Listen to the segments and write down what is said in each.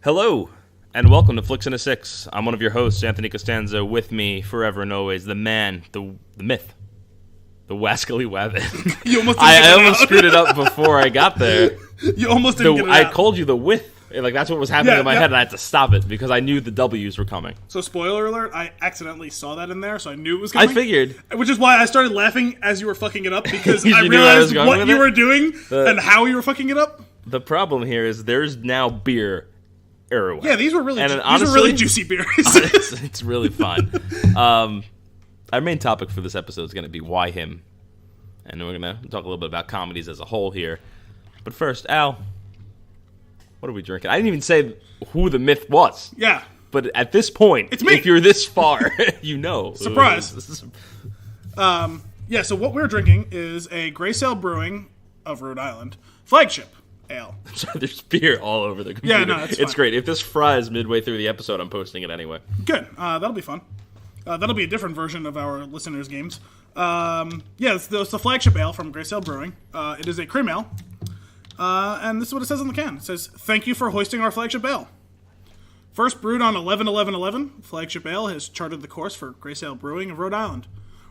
Hello, and welcome to Flix and a Six. I'm one of your hosts, Anthony Costanzo. With me, forever and always, the man, the myth, the wascally wabbit. I almost screwed it up before I got there. You almost didn't get it out. I called you the with. Like, that's what was happening in my head, and I had to stop it because I knew the W's were coming. So, spoiler alert, I accidentally saw that in there, so I knew it was coming. I figured. Which is why I started laughing as you were fucking it up, because I realized what you were doing and how you were fucking it up. The problem here is there's now beer everywhere. Yeah, these were really juicy beers. It's really fun. Our main topic for this episode is going to be why him, and we're going to talk a little bit about comedies as a whole here. But first, Al, what are we drinking? I didn't even say who the myth was. Yeah. But at this point, it's me. If you're this far, you know. Surprise. Yeah, so what we're drinking is a Sail Brewing of Rhode Island Flagship Ale. There's beer all over the computer. Yeah, no, it's great. If this fries midway through the episode, I'm posting it anyway. Good. That'll be fun. That'll be a different version of our listeners' games. It's the Flagship Ale from Sail Brewing. It is a cream ale. And this is what it says on the can. It says, "Thank you for hoisting our Flagship Ale. First brewed on 11/11/11, Flagship Ale has charted the course for Sail Brewing of Rhode Island.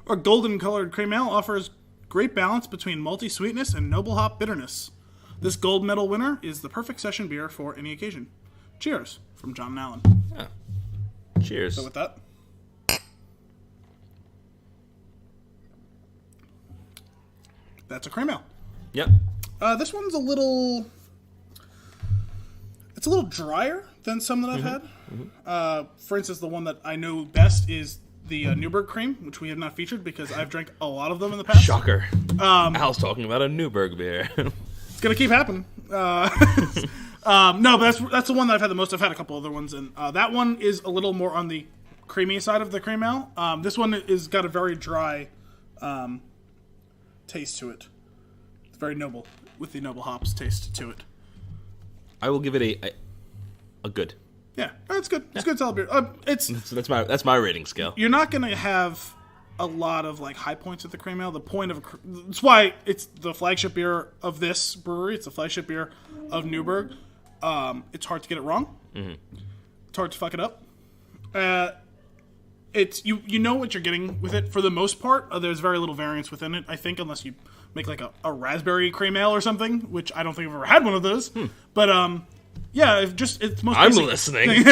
Our golden-colored cream ale offers great balance between malty sweetness and noble hop bitterness. This gold medal winner is the perfect session beer for any occasion. Cheers," from John and Alan. Yeah. Cheers. So with that, that's a cream ale. Yep. This one's a little drier than some that I've had. Mm-hmm. For instance, the one that I know best is the Newburgh cream, which we have not featured because I've drank a lot of them in the past. Shocker. Al's talking about a Newburgh beer. It's gonna keep happening. No, but that's the one that I've had the most. I've had a couple other ones, and that one is a little more on the creamy side of the cream ale. This one is got a very dry taste to it. It's very noble, with the noble hops taste to it. I will give it a good. Yeah, it's good. It's good solid beer. That's my rating scale. You're not gonna have a lot of like high points with the cream ale. The point of it's why it's the flagship beer of this brewery. It's the flagship beer of Newburgh. It's hard to get it wrong. Mm-hmm. It's hard to fuck it up. It's you know what you're getting with it for the most part. There's very little variance within it, I think, unless you make like a raspberry cream ale or something, which I don't think I've ever had one of those. But yeah, it's most. I'm basic. listening.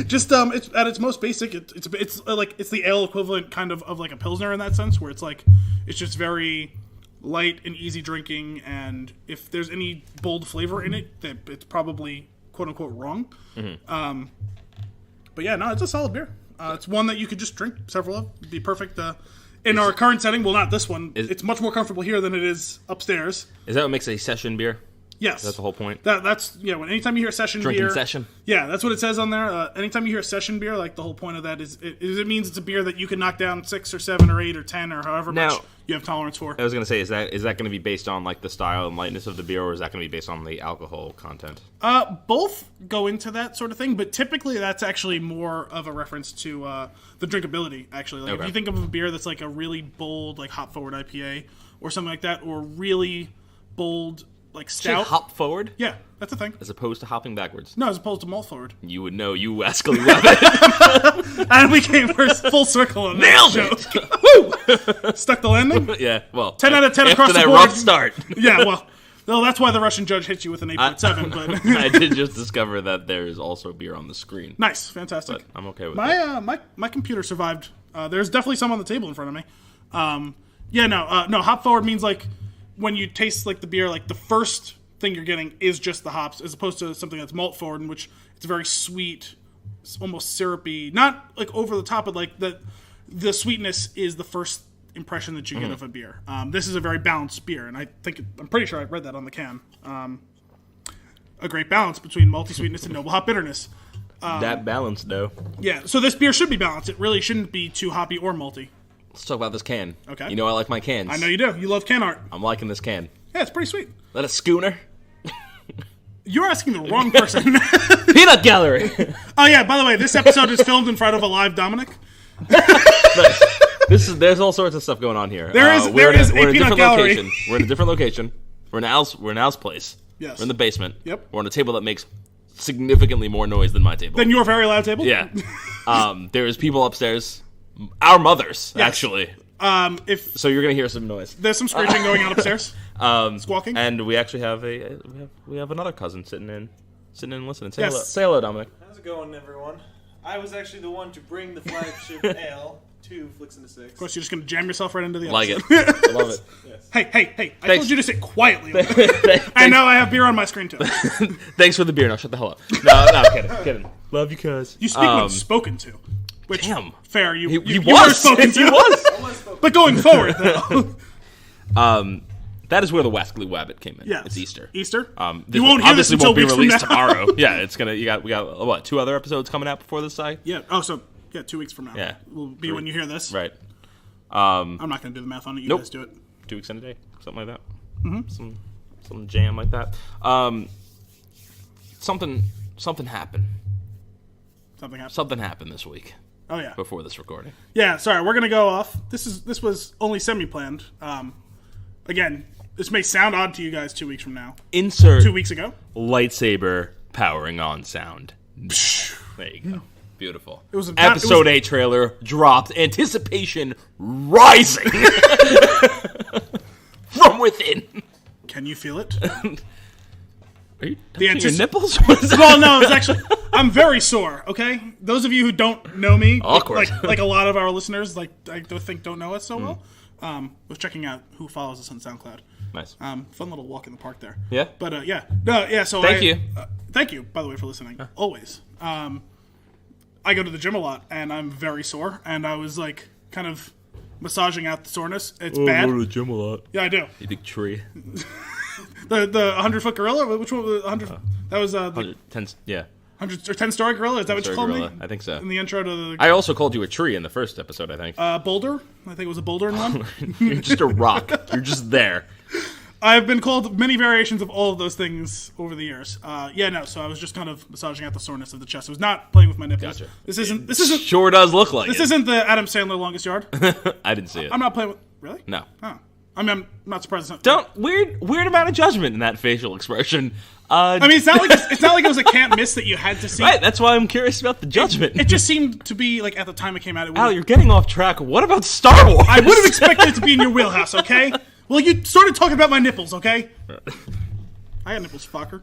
Just it's at its most basic. It's like it's the ale equivalent kind of like a pilsner in that sense, where it's like it's just very light and easy drinking, and if there's any bold flavor in it, that it's probably quote unquote wrong. Mm-hmm. But yeah, no, it's a solid beer. It's one that you could just drink several of. It'd be perfect in our current setting. Well, not this one. It's much more comfortable here than it is upstairs. Is that what makes a session beer? Yes. That's the whole point? That's anytime you hear session beer... Drinking session? Yeah, that's what it says on there. Anytime you hear session beer, like the whole point of that is it means it's a beer that you can knock down 6 or 7 or 8 or 10 or however much you have tolerance for. I was going to say, is that going to be based on like the style and lightness of the beer, or is that going to be based on the alcohol content? Both go into that sort of thing, but typically that's actually more of a reference to the drinkability, actually. Like, okay. If you think of a beer that's like a really bold, like hop-forward IPA or something like that, or really bold... like stout. Hop forward? Yeah, that's a thing. As opposed to hopping backwards? No, as opposed to malt forward. You would know, you wascally wabbit. And we came full circle on that. Nailed it! Woo! Stuck the landing? Yeah, well. 10 out of 10 across the board. After that rough start. Yeah, well, that's why the Russian judge hits you with an 8.7, but... I did just discover that there is also beer on the screen. Nice, fantastic. But I'm okay with that. My computer survived. There's definitely some on the table in front of me. No, hop forward means like... when you taste like the beer, like the first thing you're getting is just the hops, as opposed to something that's malt forward, in which it's very sweet, almost syrupy, not like over the top, but like the sweetness is the first impression that you get of a beer. This is a very balanced beer, and I'm pretty sure I read that on the can. A great balance between malty sweetness and noble hop bitterness. That balance, though. Yeah, so this beer should be balanced. It really shouldn't be too hoppy or malty. Let's talk about this can. Okay. You know I like my cans. I know you do. You love can art. I'm liking this can. Yeah, it's pretty sweet. That a schooner? You're asking the wrong person. Peanut gallery! Oh, yeah, by the way, this episode is filmed in front of a live Dominick. There's all sorts of stuff going on here. There is a peanut gallery. Location. We're in a different location. We're in Al's place. Yes. We're in the basement. Yep. We're on a table that makes significantly more noise than my table. Then your very loud table? Yeah. There's people upstairs. Our mothers, Yes. actually. If So you're going to hear some noise. there's some screeching going on upstairs, squawking. And we actually have we have another cousin sitting in and listening. Say Yes. hello. Say hello, Dominick. How's it going, everyone? I was actually the one to bring the flagship ale to Flix and the Six. Of course, you're just going to jam yourself right into the Like episode. it. I love it. Yes. Hey, I Thanks. told you to sit quietly. And now I have beer on my screen, too. Thanks for the beer. Now shut the hell up. No, kidding. Love you, cuz. You speak when spoken to. Which, Damn. fair, you He were was. spoken to. He was. But going forward, though. That is where the Wesley Wabbit came in. Yes. It's Easter. Easter? This You won't hear this obviously until won't be weeks from released now. tomorrow. Yeah, it's gonna. We got what, 2 other episodes coming out before this site? Yeah. Oh, so, 2 weeks from now. Yeah. Will be when you hear this. Right. I'm not going to do the math on it. You Nope. guys do it. 2 weeks in a day, something like that. Mm-hmm. Some jam like that. Something happened. Something happened. Something happened this week Oh, yeah. before this recording. Yeah, sorry, we're gonna go off. This was only semi-planned. Again, this may sound odd to you guys 2 weeks from now. Insert 2 weeks ago, lightsaber powering on sound. There you go. Beautiful. It was Episode 8 trailer dropped. Anticipation rising from within. can you feel it? Are you The touching your antici- nipples? What is that? Well, no, it's actually I'm very sore. Okay, those of you who don't know me, Awkward. like a lot of our listeners, like I don't know us so Hmm. well. Was checking out who follows us on SoundCloud. Nice. Fun little walk in the park there. Yeah? But yeah, no, yeah. So Thank you. Thank you, by the way, for listening. Always. I go to the gym a lot, and I'm very sore. And I was like, kind of massaging out the soreness. It's bad. I go to the gym a lot. Yeah, I do. You big tree. The 100-foot gorilla. Which one? Was 100. That was the 110, yeah. 100 or 10-story gorilla. Is that what you called Gorilla. me? I think so. In the intro to the I also called you a tree in the first episode, I think. boulder. I think it was a boulder in one. You're just a rock. You're just there. I've been called many variations of all of those things over the years. So I was just kind of massaging out the soreness of the chest. I was not playing with my nipples. Gotcha. This isn't Sure does look like this it. isn't the Adam Sandler longest yard. I didn't see it. I'm not playing with really. No. Oh. I mean, I'm not surprised. It's not, Don't weird amount of judgment in that facial expression. I mean, it's not like it was a can't miss that you had to see. Right, that's why I'm curious about the judgment. It just seemed to be like at the time it came out. It Al, was, you're getting off track. What about Star Wars? I would have expected it to be in your wheelhouse. Okay. Well, you started talking about my nipples. Okay. I got nipples, fucker.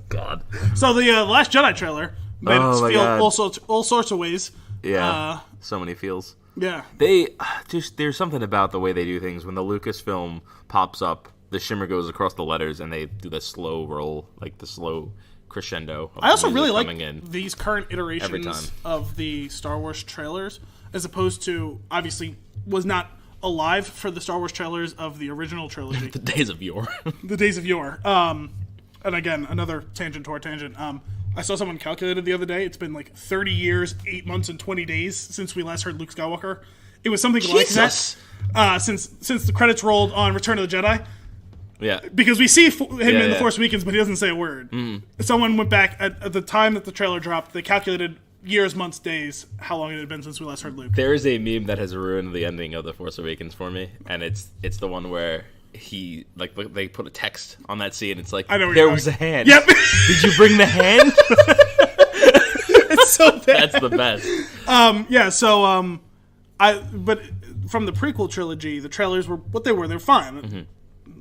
God. So the Last Jedi trailer made us my feel God. all sorts of ways. Yeah. So many feels. Yeah. There's something about the way they do things. When the Lucasfilm pops up, the shimmer goes across the letters, and they do the slow roll, like the slow crescendo. Of I also the really music like coming in. these current Every time. iterations of the Star Wars trailers, as opposed to obviously was not alive for the Star Wars trailers of the original trilogy, The days of yore. the days of yore. And again, another tangent to our tangent. I saw someone calculated the other day. It's been like 30 years, 8 months, and 20 days since we last heard Luke Skywalker. It was something like Jesus. that. Since the credits rolled on Return of the Jedi. Yeah. Because we see him in The yeah. Force Awakens, but he doesn't say a word. Someone went back at the time that the trailer dropped. They calculated years, months, days, how long it had been since we last heard Luke. There is a meme that has ruined the ending of The Force Awakens for me, and it's the one where he they put a text on that scene. It's like, I know where there you're was a going. hand. Yep. Did you bring the hand? It's so bad. That's the best. Yeah. So but from the prequel trilogy, the trailers were what they were. They're fine.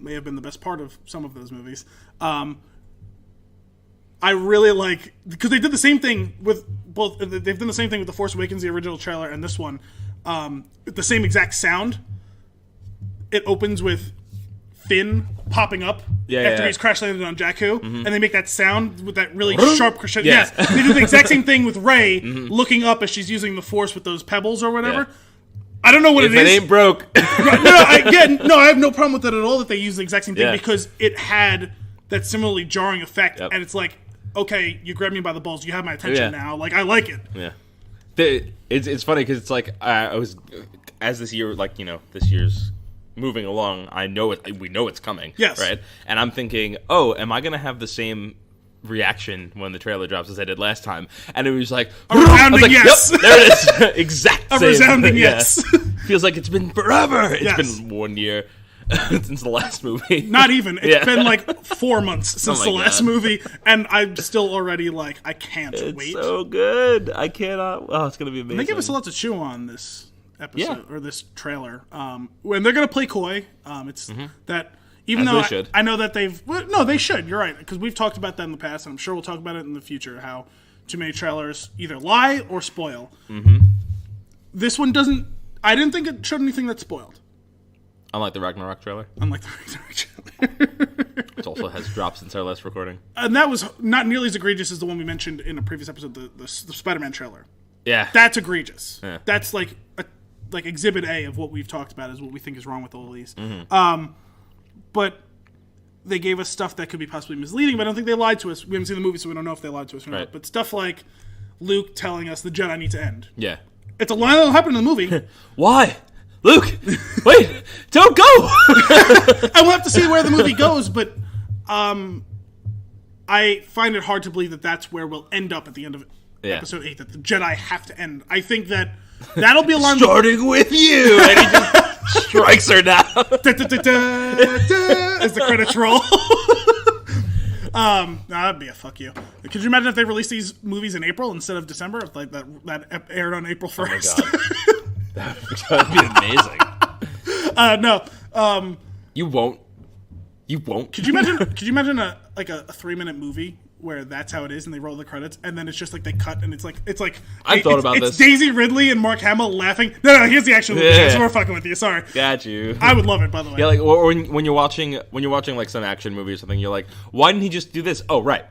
May have been the best part of some of those movies. I really like because they did the same thing with both. They've done the same thing with The Force Awakens, the original trailer, and this one. The same exact sound. It opens with Finn popping up after he's crash landed on Jakku, and they make that sound with that really sharp crescendo. Yeah. Yes, they do the exact same thing with Rey looking up as she's using the Force with those pebbles or whatever. Yeah. I don't know what If it it is. ain't broke. I have no problem with that at all. That they use the exact same thing Yeah. because it had that similarly jarring effect, Yep. and it's like, okay, you grabbed me by the balls, you have my attention Yeah. now. Like I like it. Yeah. It's funny because it's like I was as this year this year's moving along. I know it. We know it's coming. Yes. Right. And I'm thinking, oh, am I gonna have the same reaction when the trailer drops as I did last time? And it was like A resounding I was like, yes. Yep, there it is. Exact. A same. resounding Yeah. yes. Feels like it's been forever. It's Yes. been 1 year. since the last movie. Not even. It's been like 4 months since the last God. movie, and I'm still already like, I can't wait. It's so good. I cannot. Oh, it's gonna be amazing. They give us a lot to chew on this episode or this trailer. When they're gonna play coy, it's that even As though they should. I know that they should. You're right, because we've talked about that in the past, and I'm sure we'll talk about it in the future. How too many trailers either lie or spoil. This one doesn't. I didn't think it showed anything that spoiled. Unlike the Ragnarok trailer, Unlike the Ragnarok trailer. which also has dropped since our last recording. And that was not nearly as egregious as the one we mentioned in a previous episode, the Spider-Man trailer. Yeah. That's egregious. Yeah. That's like Exhibit A of what we've talked about is what we think is wrong with all of these. But they gave us stuff that could be possibly misleading, but I don't think they lied to us. We haven't seen the movie, so we don't know if they lied to us or Right. not. But stuff like Luke telling us the Jedi need to end. Yeah. It's a line that'll happen in the movie. Why? Luke, wait, don't go! And we'll have to see where the movie goes, but I find it hard to believe that that's where we'll end up at the end of episode 8, that the Jedi have to end. I think that'll be a line. Starting with you! And he just strikes her down. As the credits roll. That'd be a fuck you. Could you imagine if they released these movies in April instead of December? If like that aired on April 1st. That'd be amazing. No. You won't. You won't. Could you imagine a 3-minute movie where that's how it is, and they roll the credits, and then it's just like they cut, and it's like I thought about it's this. Daisy Ridley and Mark Hamill laughing. No, here's the actual movie. Yeah. So we're fucking with you. Sorry. Got you. I would love it, by the way. Yeah, like or when you're watching like some action movie or something, you're like, why didn't he just do this? Oh, right.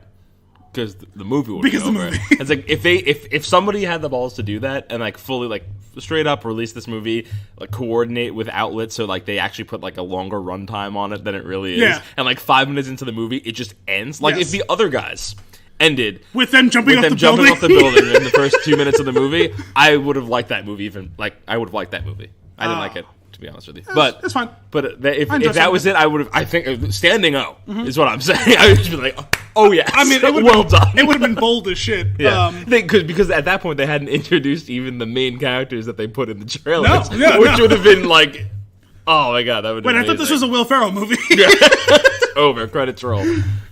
Because the movie would be over. It's like if somebody had the balls to do that and like fully like straight up release this movie, like coordinate with outlets so like they actually put like a longer runtime on it than it really is. Yeah. And like 5 minutes into the movie, it just ends. Like if the other guys ended with them jumping off the building in the first 2 minutes of the movie, I would have liked that movie even like I would have liked that movie. I didn't like it, to be honest with you. But it's fine. But if that was it, I would have. I think standing O is what I'm saying. I would just be like, oh yeah. I mean, well done. It would have been bold as shit. Yeah, because at that point they hadn't introduced even the main characters that they put in the trailers, which would have been like, oh my god, that would. Wait, I thought this was a Will Ferrell movie. Over, credits roll.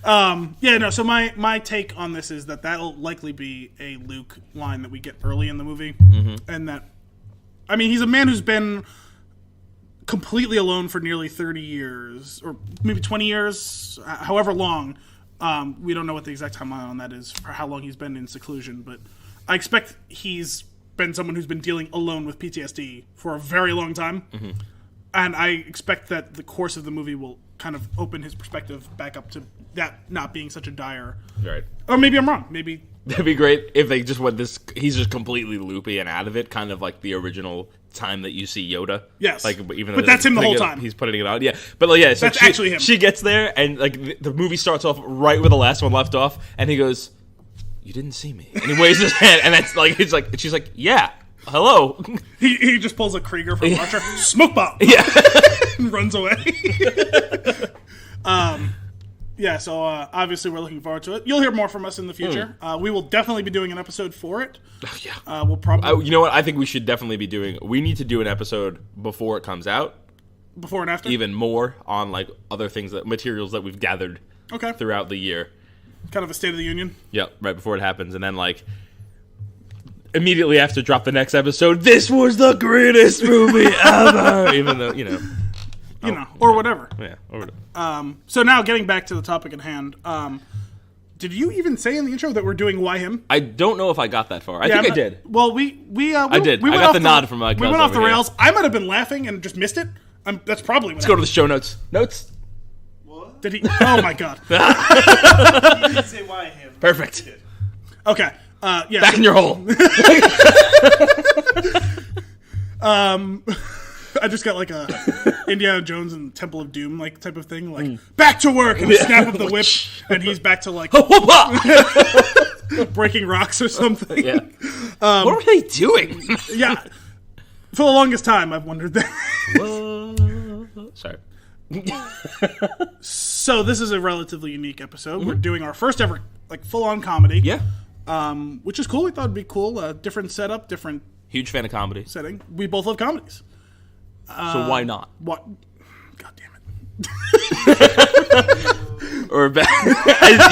So my take on this is that'll likely be a Luke line that we get early in the movie, and that, I mean, he's a man who's been completely alone for nearly 30 years, or maybe 20 years, however long. We don't know what the exact timeline on that is for how long he's been in seclusion, but I expect he's been someone who's been dealing alone with PTSD for a very long time, and I expect that the course of the movie will kind of open his perspective back up to that not being such a dire. Right. Or maybe I'm wrong. Maybe that'd be great if they just went this. He's just completely loopy and out of it, kind of like the original time that you see Yoda. Yes. Like even though but that's him the whole time. He's putting it on. Yeah. But like, yeah, so that's actually him. She gets there and like the movie starts off right where the last one left off, and he goes, "You didn't see me," and he waves his hand, and that's like it's like she's like, "Yeah, hello." He just pulls a Krieger from Archer, smoke bomb. Yeah. And runs away. Yeah, so obviously we're looking forward to it. You'll hear more from us in the future. We will definitely be doing an episode for it. Yeah. We'll probably... you know what? I think we should definitely be doing... We need to do an episode before it comes out. Before and after? Even more on like other things, materials that we've gathered throughout the year. Kind of a State of the Union? Yep, right before it happens. And then like... Immediately after drop the next episode, this was the greatest movie ever! Even though, or whatever. Yeah, or whatever. So now, getting back to the topic at hand, did you even say in the intro that we're doing Why Him? I don't know if I got that far. I think I did. Well, I did. I got the nod from my cousin. We went off the over rails. here. I might have been laughing and just missed it. That's probably what Let's go to the show notes. Notes? What? Did he? Oh my god. You didn't say why him. Perfect. Okay. Yeah. Back in your hole. I just got like a Indiana Jones and Temple of Doom like type of thing, like back to work and a snap of the whip, and he's back to like breaking rocks or something. Yeah. What were they doing? Yeah. For the longest time, I've wondered that. Sorry. So this is a relatively unique episode. We're doing our first ever like full-on comedy. Yeah. Which is cool. We thought it'd be cool. Different setup, different Huge fan of comedy. setting. We both love comedies. So why not? What? God damn it. Or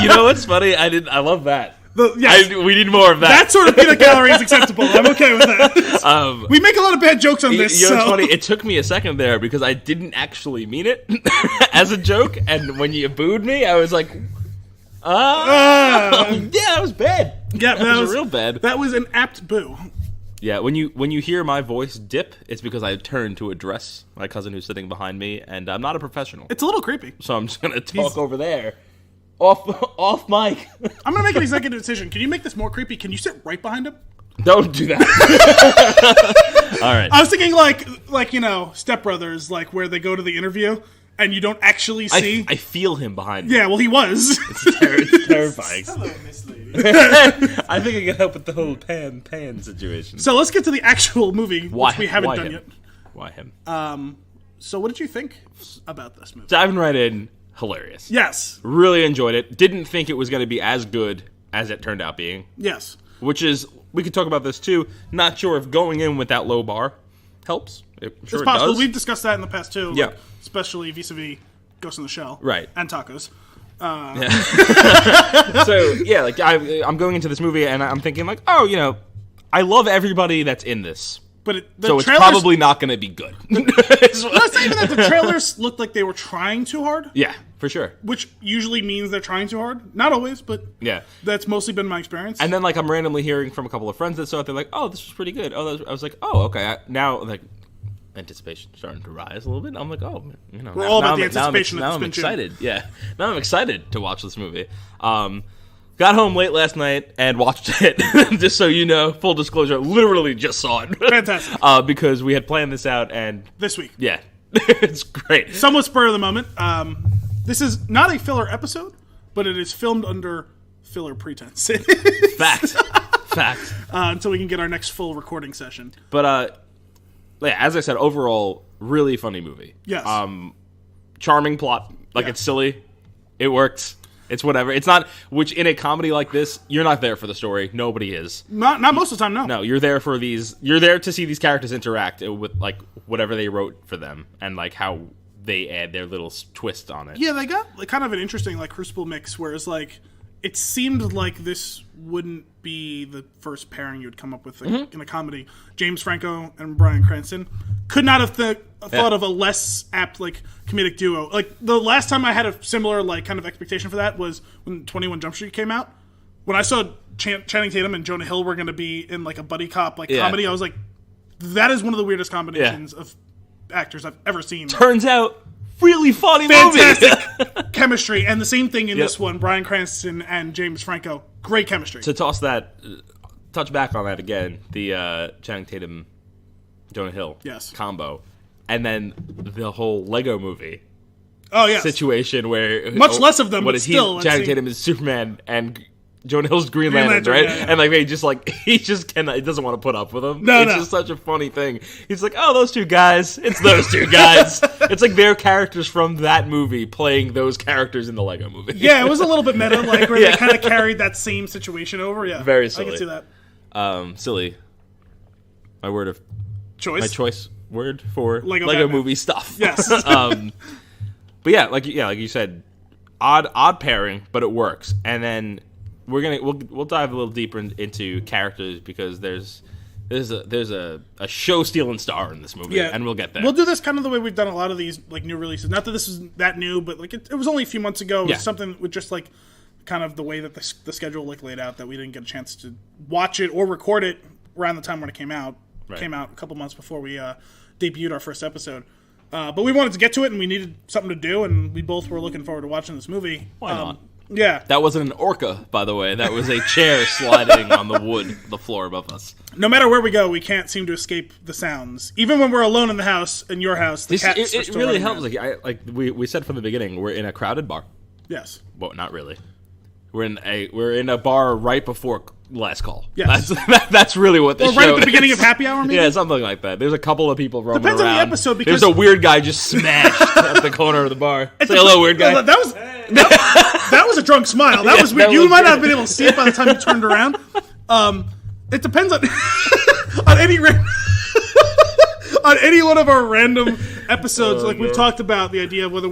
you know what's funny? I love that. Yes. We need more of that. That sort of peanut gallery is acceptable. I'm okay with that. We make a lot of bad jokes on this. You know what's funny? It took me a second there because I didn't actually mean it as a joke, and when you booed me, I was like, yeah, that was bad. Yeah, that was real bad. That was an apt boo. Yeah, when you hear my voice dip, it's because I turned to address my cousin who's sitting behind me, and I'm not a professional. It's a little creepy. So I'm just going to talk over there. Off mic. I'm going to make an executive decision. Can you make this more creepy? Can you sit right behind him? Don't do that. All right. I was thinking like Step Brothers, like where they go to the interview and you don't actually see. I feel him behind me. Yeah, well, he was. It's terrifying. Hello, Miss Lady. I think I can help with the whole pan situation. So let's get to the actual movie, which we haven't done yet. Why him? So what did you think about this movie? Diving right in, hilarious. Yes. Really enjoyed it. Didn't think it was going to be as good as it turned out being. Yes. Which is, we could talk about this too. Not sure if going in with that low bar helps. I'm sure it's possible. It does. We've discussed that in the past too. Yeah. Like, especially vis-a-vis Ghost in the Shell. Right. And tacos. So, yeah, like I'm going into this movie and I'm thinking like, oh, I love everybody that's in this. But it's probably not going to be good. Not saying that the trailers looked like they were trying too hard. Yeah, for sure. Which usually means they're trying too hard. Not always, but yeah, that's mostly been my experience. And then like I'm randomly hearing from a couple of friends that saw it. They're like, "Oh, this was pretty good." I was like, "Oh, okay." Now like anticipation starting to rise a little bit. I'm like, "Oh, we're all about the anticipation." Now I'm excited. Yeah, now I'm excited to watch this movie. Got home late last night and watched it. Just so you know, full disclosure, literally just saw it. Fantastic. Because we had planned this out and this week. Yeah, it's great. Somewhat spur of the moment. This is not a filler episode, but it is filmed under filler pretense. Fact. Until we can get our next full recording session. But yeah, as I said, overall, really funny movie. Yes. Charming plot. Like it's silly. It works. It's whatever. It's not, which in a comedy like this, you're not there for the story. Nobody is. Not most of the time, no. No, you're there for these, you're there to see these characters interact with, like, whatever they wrote for them and, like, how they add their little twist on it. Yeah, they got like, kind of an interesting, like, crucible mix, whereas, like, it seemed like this wouldn't be the first pairing you would come up with in a comedy. James Franco and Bryan Cranston could not have thought of a less apt like comedic duo. Like the last time I had a similar like kind of expectation for that was when 21 Jump Street came out. When I saw Channing Tatum and Jonah Hill were going to be in like a buddy cop like comedy, I was like, that is one of the weirdest combinations of actors I've ever seen. Turns out, really funny Fantastic chemistry, and the same thing in this one. Bryan Cranston and James Franco, great chemistry. To touch back on that again, the Channing Tatum, Jonah Hill combo, and then the whole Lego movie situation where much less of them, but still, Channing Tatum is Superman and Jonah Hill's Green Lantern, right? Yeah. And like he just cannot. He doesn't want to put up with them. It's just such a funny thing. He's like, oh, those two guys. It's those two guys. It's like their characters from that movie playing those characters in the Lego movie. Yeah, it was a little bit meta, like where they kind of carried that same situation over. Yeah, very silly. I can see that. Silly. My word of choice. My choice word for Lego movie stuff. Yes. But yeah, like you said, odd pairing, but it works. And then we'll dive a little deeper into characters because there's a show stealing star in this movie, and we'll get there. We'll do this kind of the way we've done a lot of these like new releases. Not that this is that new, but like it was only a few months ago. It was something with just like kind of the way that the schedule like laid out that we didn't get a chance to watch it or record it around the time when it came out. Right. Came out a couple months before we debuted our first episode. But we wanted to get to it, and we needed something to do, and we both were looking forward to watching this movie. Why not? Yeah. That wasn't an orca, by the way. That was a chair sliding on the floor above us. No matter where we go, we can't seem to escape the sounds. Even when we're alone in the house, in your house, the cats are still really helps. Around. Like we said from the beginning, we're in a crowded bar. Yes. Well, not really. We're in a bar right before last call. Yes. That's really what the show is. Right at the beginning of happy hour, maybe? Yeah, something like that. There's a couple of people roaming around. Depends on the episode because there's a weird guy just smashed at the corner of the bar. Say hello, weird guy. That was a drunk smile. That was weird. You might not have been able to see it by the time you turned around. It depends on on any one of our random episodes, we've talked about the idea of whether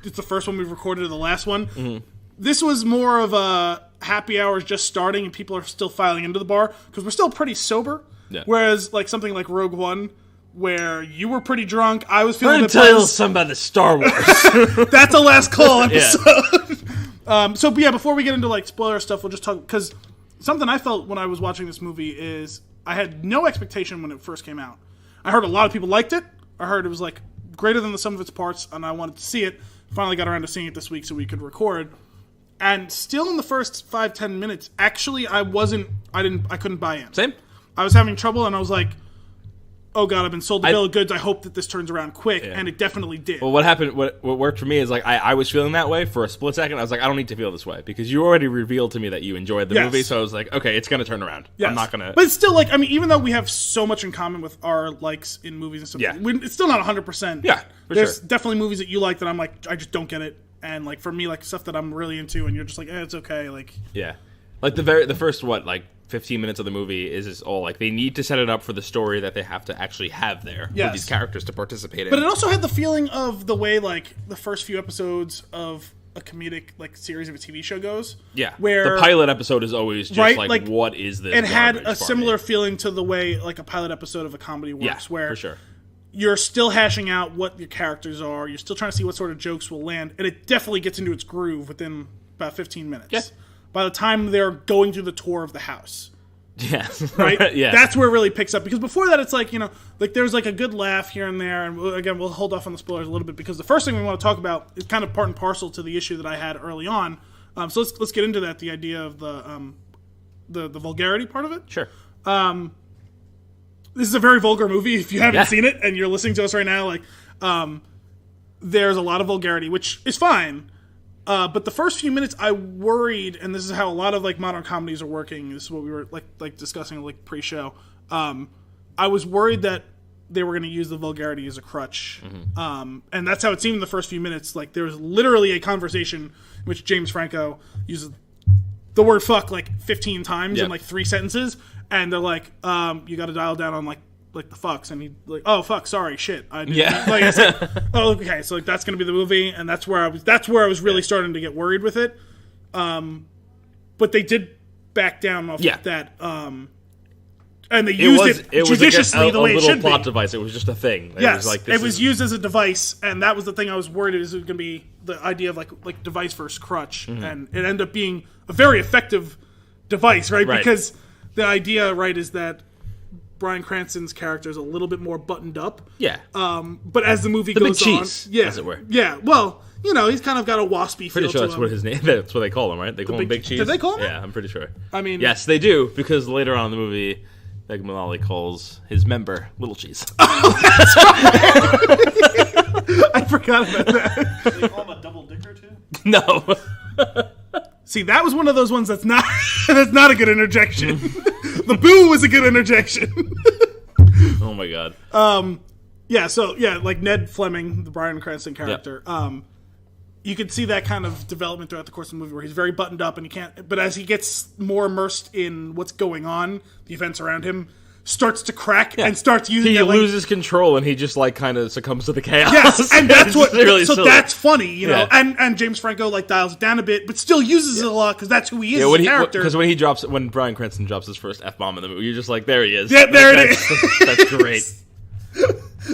it's the first one we've recorded or the last one. Mm-hmm. This was more of a happy hours just starting and people are still filing into the bar because we're still pretty sober. Yeah. Whereas like something like Rogue One, where you were pretty drunk, I was feeling. I'm gonna tell you something about the Star Wars. That's a last call episode. Yeah. Before we get into like spoiler stuff, we'll just talk because something I felt when I was watching this movie is I had no expectation when it first came out. I heard a lot of people liked it. I heard it was like greater than the sum of its parts, and I wanted to see it. Finally got around to seeing it this week so we could record. And still in the first 5-10 minutes, actually I couldn't buy in. Same. I was having trouble and I was like, oh god, I've been sold the bill of goods. I hope that this turns around quick, and it definitely did. Well, what happened? What worked for me is like I was feeling that way for a split second. I was like, I don't need to feel this way because you already revealed to me that you enjoyed the movie. So I was like, okay, it's gonna turn around. Yes. I'm not gonna. But it's still like, I mean, even though we have so much in common with our likes in movies and stuff, it's still not 100%. Yeah, there's definitely movies that you like that I'm like, I just don't get it, and like for me, like stuff that I'm really into, and you're just like, it's okay, like like the first 15 minutes of the movie is all like they need to set it up for the story that they have to actually have there for these characters to participate in. But it also had the feeling of the way like the first few episodes of a comedic like series of a TV show goes. Yeah, where the pilot episode is always just like what is this? It had a similar feeling to the way like a pilot episode of a comedy works, where for sure. You're still hashing out what your characters are. You're still trying to see what sort of jokes will land, and it definitely gets into its groove within about 15 minutes. Yeah. By the time they're going through the tour of the house. Yeah. Right? Yeah. That's where it really picks up. Because before that, it's like, like there's like a good laugh here and there. And again, we'll hold off on the spoilers a little bit because the first thing we want to talk about is kind of part and parcel to the issue that I had early on. So let's get into that, the idea of the vulgarity part of it. Sure. This is a very vulgar movie. If you haven't seen it and you're listening to us right now, like there's a lot of vulgarity, which is fine. But the first few minutes, I worried, and this is how a lot of like modern comedies are working. This is what we were like discussing like pre-show. I was worried that they were going to use the vulgarity as a crutch, and that's how it seemed in the first few minutes. Like there was literally a conversation in which James Franco uses the word "fuck" like 15 times in like 3 sentences, and they're like, "You got to dial down on like the fucks," and he like, oh fuck, sorry, shit. Like I said, oh okay, so like that's gonna be the movie, and that's where I was really starting to get worried with it. But they did back down off of that. And they used it judiciously the way it should be. A little plot device. It was just a thing. It was used as a device, and that was the thing I was worried is it was gonna be the idea of like device versus crutch, and it ended up being a very effective device, right? Because the idea, is that Bryan Cranston's character is a little bit more buttoned up. Yeah. But as the movie goes big cheese, on, as it were. Yeah. Well, he's kind of got a waspy feel to him. Pretty sure that's what his name. That's what they call him, right? They call him Big Cheese. Did they call him? Yeah, I'm pretty sure. I mean, yes, they do because later on in the movie, Meg Mullally calls his member Little Cheese. Oh, that's right. I forgot about that. Do they call him a double dicker too? No. See, that was one of those ones that's not a good interjection. The boo was a good interjection. Oh my god. Like Ned Fleming, the Bryan Cranston character. Yep. You could see that kind of development throughout the course of the movie where he's very buttoned up and he can't. But as he gets more immersed in what's going on, the events around him starts to crack and starts using. He loses control and he just like kind of succumms to the chaos. Yes, and that's what. Really so silly. That's funny, know. And James Franco like dials it down a bit, but still uses it a lot because that's who he is as a character. Because when Bryan Cranston drops his first F-bomb in the movie, you're just like, there he is. Yeah, there it is. That's great.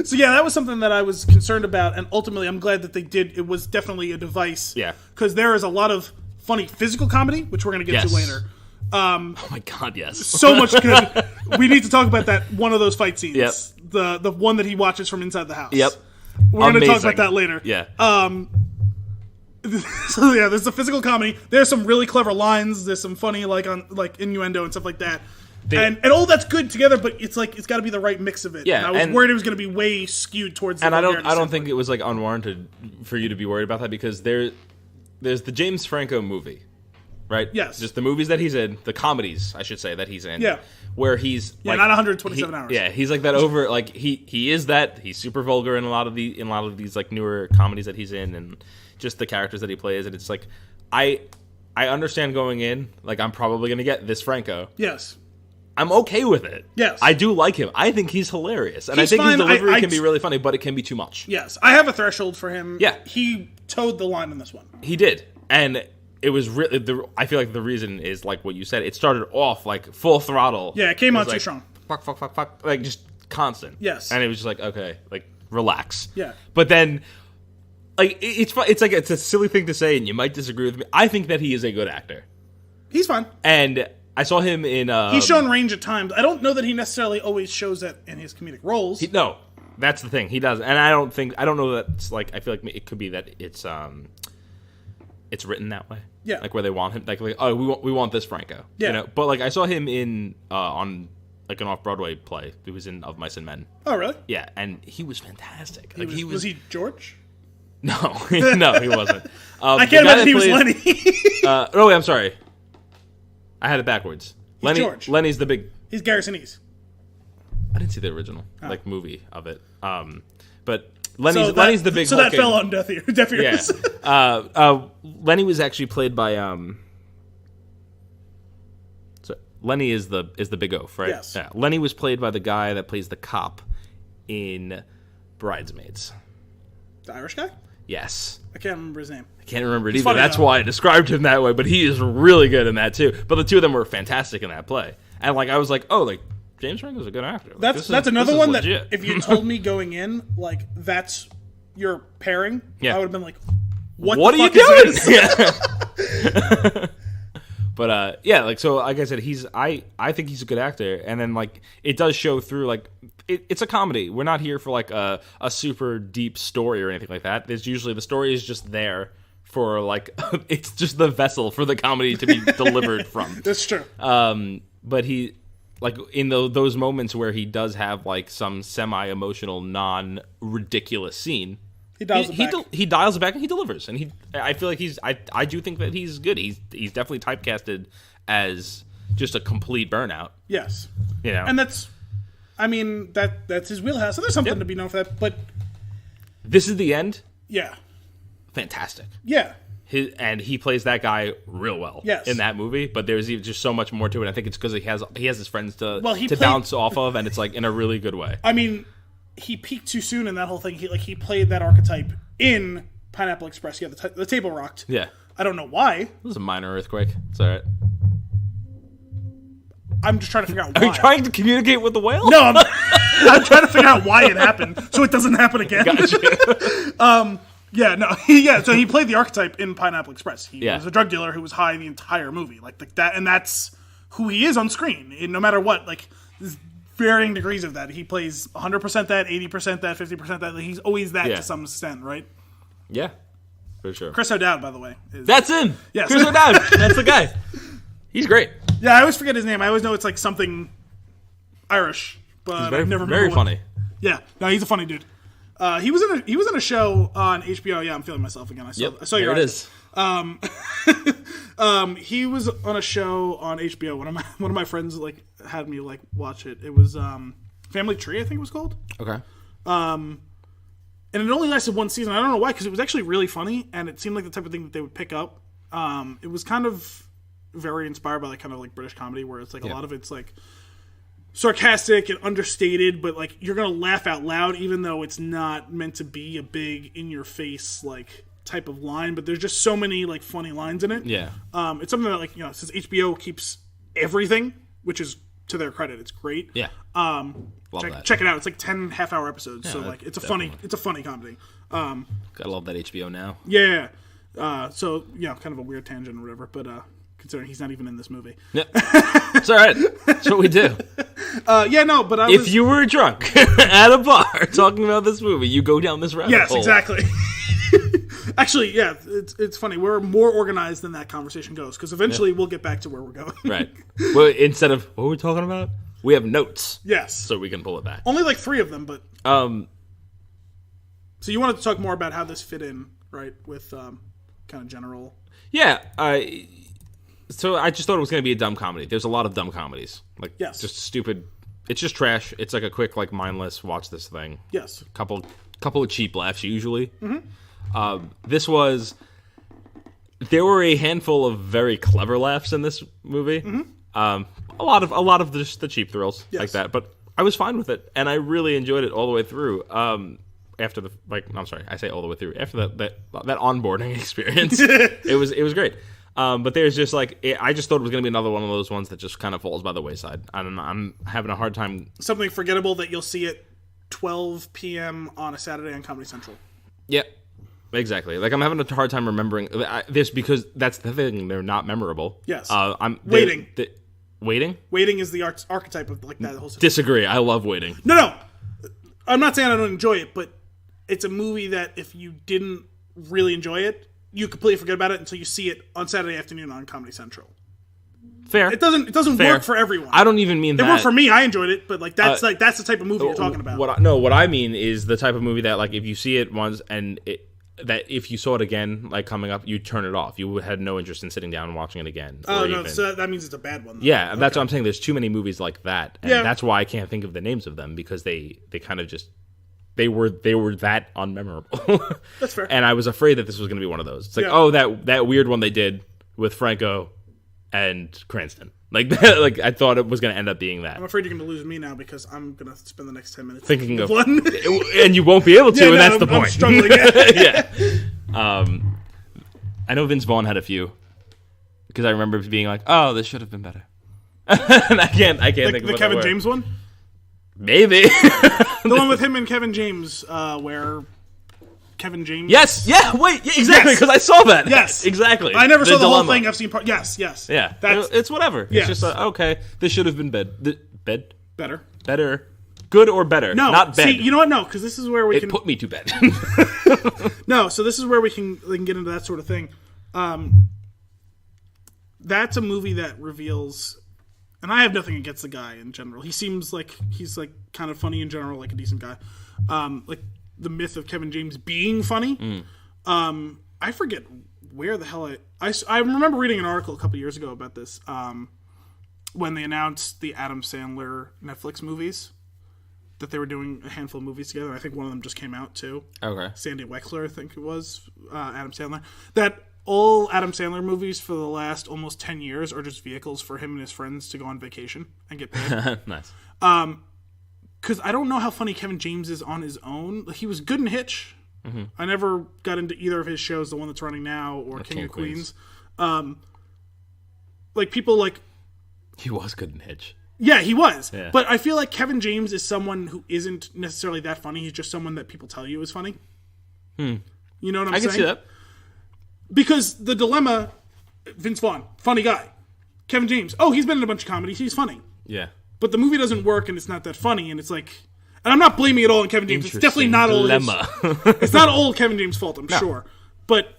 So that was something that I was concerned about, and ultimately I'm glad that they did. It was definitely a device. Yeah. Because there is a lot of funny physical comedy, which we're going to get to later. Oh my god, yes. So much good. We need to talk about that one of those fight scenes. Yep. The one that he watches from inside the house. Yep. We're going to talk about that later. Yeah. So there's the physical comedy. There's some really clever lines. There's some funny like innuendo and stuff like that. And all that's good together, but it's like it's got to be the right mix of it. Yeah, and I was worried it was going to be way skewed towards. And I don't think it was like unwarranted for you to be worried about that because there's the James Franco movie, right? Yes, just the movies that he's in, the comedies I should say that he's in. Yeah, where he's not 127 hours. Yeah, he's like that over like he is that he's super vulgar in a lot of these like newer comedies that he's in and just the characters that he plays and it's like I understand going in like I'm probably going to get this Franco. Yes. I'm okay with it. Yes. I do like him. I think he's hilarious. And He's I think fine. his delivery I can be really funny, but it can be too much. Yes. I have a threshold for him. Yeah. He towed the line in this one. He did. And it was really, I feel like the reason is like what you said. It started off like full throttle. Yeah, it came on too like, strong. Fuck. Like just constant. Yes. And it was just like, okay, like relax. Yeah. But then, like, it's like, it's a silly thing to say and you might disagree with me. I think that he is a good actor. He's fine. And I saw him in... He's shown range at times. I don't know that he necessarily always shows that in his comedic roles. No, that's the thing. He does. And I don't know that it's like... I feel like it could be that it's written that way. Yeah. Like where they want him... Like oh, we want this Franco. Yeah. You know? But like I saw him in... on like an off-Broadway play. He was in Of Mice and Men. Oh, really? Yeah, and he was fantastic. Was he George? No. No, he wasn't. I can't imagine he was Lenny. wait, I'm sorry. I had it backwards. George. Lenny's the big... He's Garrisonese. I didn't see the original like movie of it. But Lenny's the big... So that fell on deaf ears. Yeah. Lenny was actually played by... So Lenny is the big oaf, right? Yes. Yeah. Lenny was played by the guy that plays the cop in Bridesmaids. The Irish guy? Yes. I can't remember his name. I can't remember it either. funny, That's though. why I described him that way, but he is really good in that too. But the two of them were fantastic in that play. And like I was like, oh, like James Franco's a good actor. Like, That's another one legit. that if you told me going in, like that's your pairing, Yeah. I would have been like, what are the you fuck doing? is this? Yeah. But yeah, like so, like I said, I think he's a good actor, and then like it does show through. Like it's a comedy. We're not here for like a super deep story or anything like that. There's usually the story is just there for like it's just the vessel for the comedy to be delivered from. That's true. But he like in those moments where he does have like some semi-emotional, non-ridiculous scene. He dials it back. He dials it back and he delivers, and I feel like I do think that he's good. He's definitely typecasted as just a complete burnout. Yes, you know, and that's his wheelhouse. So there's something to be known for that. But This Is the End. Yeah, fantastic. Yeah, and he plays that guy real well. Yes. In that movie, but there's just so much more to it. I think it's because he has his friends to played, bounce off of, and it's like in a really good way. I mean, he peaked too soon in that whole thing. He played that archetype in Pineapple Express. Yeah, the table rocked. Yeah. I don't know why. It was a minor earthquake. It's all right. I'm just trying to figure out why. Are you trying to communicate with the whale? No, I'm trying to figure out why it happened so it doesn't happen again. Gotcha. Yeah, no, so he played the archetype in Pineapple Express. He was a drug dealer who was high the entire movie, like that, and that's who he is on screen. And no matter what, like there's varying degrees of that. He plays 100% that, 80% that, 50% that. Like, he's always that to some extent, right? Yeah, for sure. Chris O'Dowd, by the way, that's him. Yes. Chris O'Dowd. That's the guy. He's great. Yeah, I always forget his name. I always know it's like something Irish, but very, I never remember very funny. Yeah, no, he's a funny dude. He was in a show on HBO. Yeah, I'm feeling myself again. I saw your there it is. He was on a show on HBO. One of my friends like had me like watch it. It was Family Tree, I think it was called. Okay. And it only lasted one season. I don't know why, because it was actually really funny, and it seemed like the type of thing that they would pick up. It was kind of very inspired by like kind of like British comedy, where it's like a lot of it's like sarcastic and understated, but like you're gonna laugh out loud, even though it's not meant to be a big in your face like type of line. But there's just so many like funny lines in it. Yeah. It's something that like since HBO keeps everything, which is to their credit, it's great. Yeah. Check it out. It's like 10 half-hour episodes, so like it's a funny comedy. Gotta love that HBO now. Yeah. So kind of a weird tangent or whatever, but considering he's not even in this movie. Yeah. It's all right. That's what we do. But if you were drunk at a bar talking about this movie, you go down this rabbit hole. Yes, exactly. Actually, yeah, it's funny. We're more organized than that conversation goes, because eventually we'll get back to where we're going. Right. Well, instead of what we're talking about, we have notes. Yes. So we can pull it back. Only like 3 of them, but... So you wanted to talk more about how this fit in, right, with kind of general... Yeah, so I just thought it was going to be a dumb comedy. There's a lot of dumb comedies. Like, just stupid... It's just trash. It's like a quick, like, mindless, watch this thing. Yes. Couple of cheap laughs, usually. Mm-hmm. This was... There were a handful of very clever laughs in this movie. Mm-hmm. a lot of the cheap thrills Yes. like that, but I was fine with it, and I really enjoyed it all the way through. After the I'm sorry, I say all the way through. After that onboarding experience, it was great. But there's just I just thought it was going to be another one of those ones that just kind of falls by the wayside. I'm having a hard time. Something forgettable that you'll see at 12 p.m. on a Saturday on Comedy Central. Yeah, exactly. I'm having a hard time remembering this because that's the thing. They're not memorable. Yes. Waiting. Waiting? Waiting is the archetype of that whole situation. Disagree. I love Waiting. No. I'm not saying I don't enjoy it, but it's a movie that if you didn't really enjoy it, you completely forget about it until you see it on Saturday afternoon on Comedy Central. Fair. It doesn't Fair. work for everyone. I don't even mean that. It worked for me. I enjoyed it, but that's the type of movie you're talking about. What I mean is the type of movie that if you see it once and that if you saw it again coming up, you turn it off. You had no interest in sitting down and watching it again. Oh no, so that means it's a bad one. Though. Yeah, that's what I'm saying. There's too many movies like that, and Yeah. that's why I can't think of the names of them because they kind of just they were that unmemorable. That's fair. And I was afraid that this was going to be one of those. It's that weird one they did with Franco and Cranston. I thought it was going to end up being that. I'm afraid you're going to lose me now because I'm going to spend the next 10 minutes Thinking of one. and you won't be able to, and that's the point. I'm struggling. Yeah. I know Vince Vaughn had a few because I remember being like, "Oh, this should have been better." And I can't think of the what Kevin they were. James one. Maybe The one with him and Kevin James, where Kevin James. Yes. Yeah. Wait. Yeah, exactly. Because I saw that. Yes. Exactly. I never saw the whole dilemma. thing. I've seen part. Yes. Yeah. That's It's whatever. Yes. It's just okay. This should have been bed. better. Better. Good or better. No, Not bed. See, you know what? No, because this is where we it can. put me to bed. No, so this is where we can get into that sort of thing. That's a movie that reveals, and I have nothing against the guy in general. He seems like he's kind of funny in general, like a decent guy. The myth of Kevin James being funny. I forget where the hell I remember reading an article a couple years ago about this. When they announced the Adam Sandler Netflix movies, that they were doing a handful of movies together. I think one of them just came out too. Okay. Sandy Wexler, I think it was, Adam Sandler. That all Adam Sandler movies for the last almost 10 years are just vehicles for him and his friends to go on vacation and get paid. Nice. Because I don't know how funny Kevin James is on his own. He was good in Hitch. Mm-hmm. I never got into either of his shows, the one that's running now or King of Queens. People He was good in Hitch. Yeah, he was. Yeah. But I feel like Kevin James is someone who isn't necessarily that funny. He's just someone that people tell you is funny. You know what I'm saying? I can see that. Because the dilemma, Vince Vaughn, funny guy. Kevin James, he's been in a bunch of comedies. He's funny. Yeah. But the movie doesn't work and it's not that funny. And it's and I'm not blaming it all on Kevin James. It's definitely not all it's not all Kevin James' fault, I'm sure. But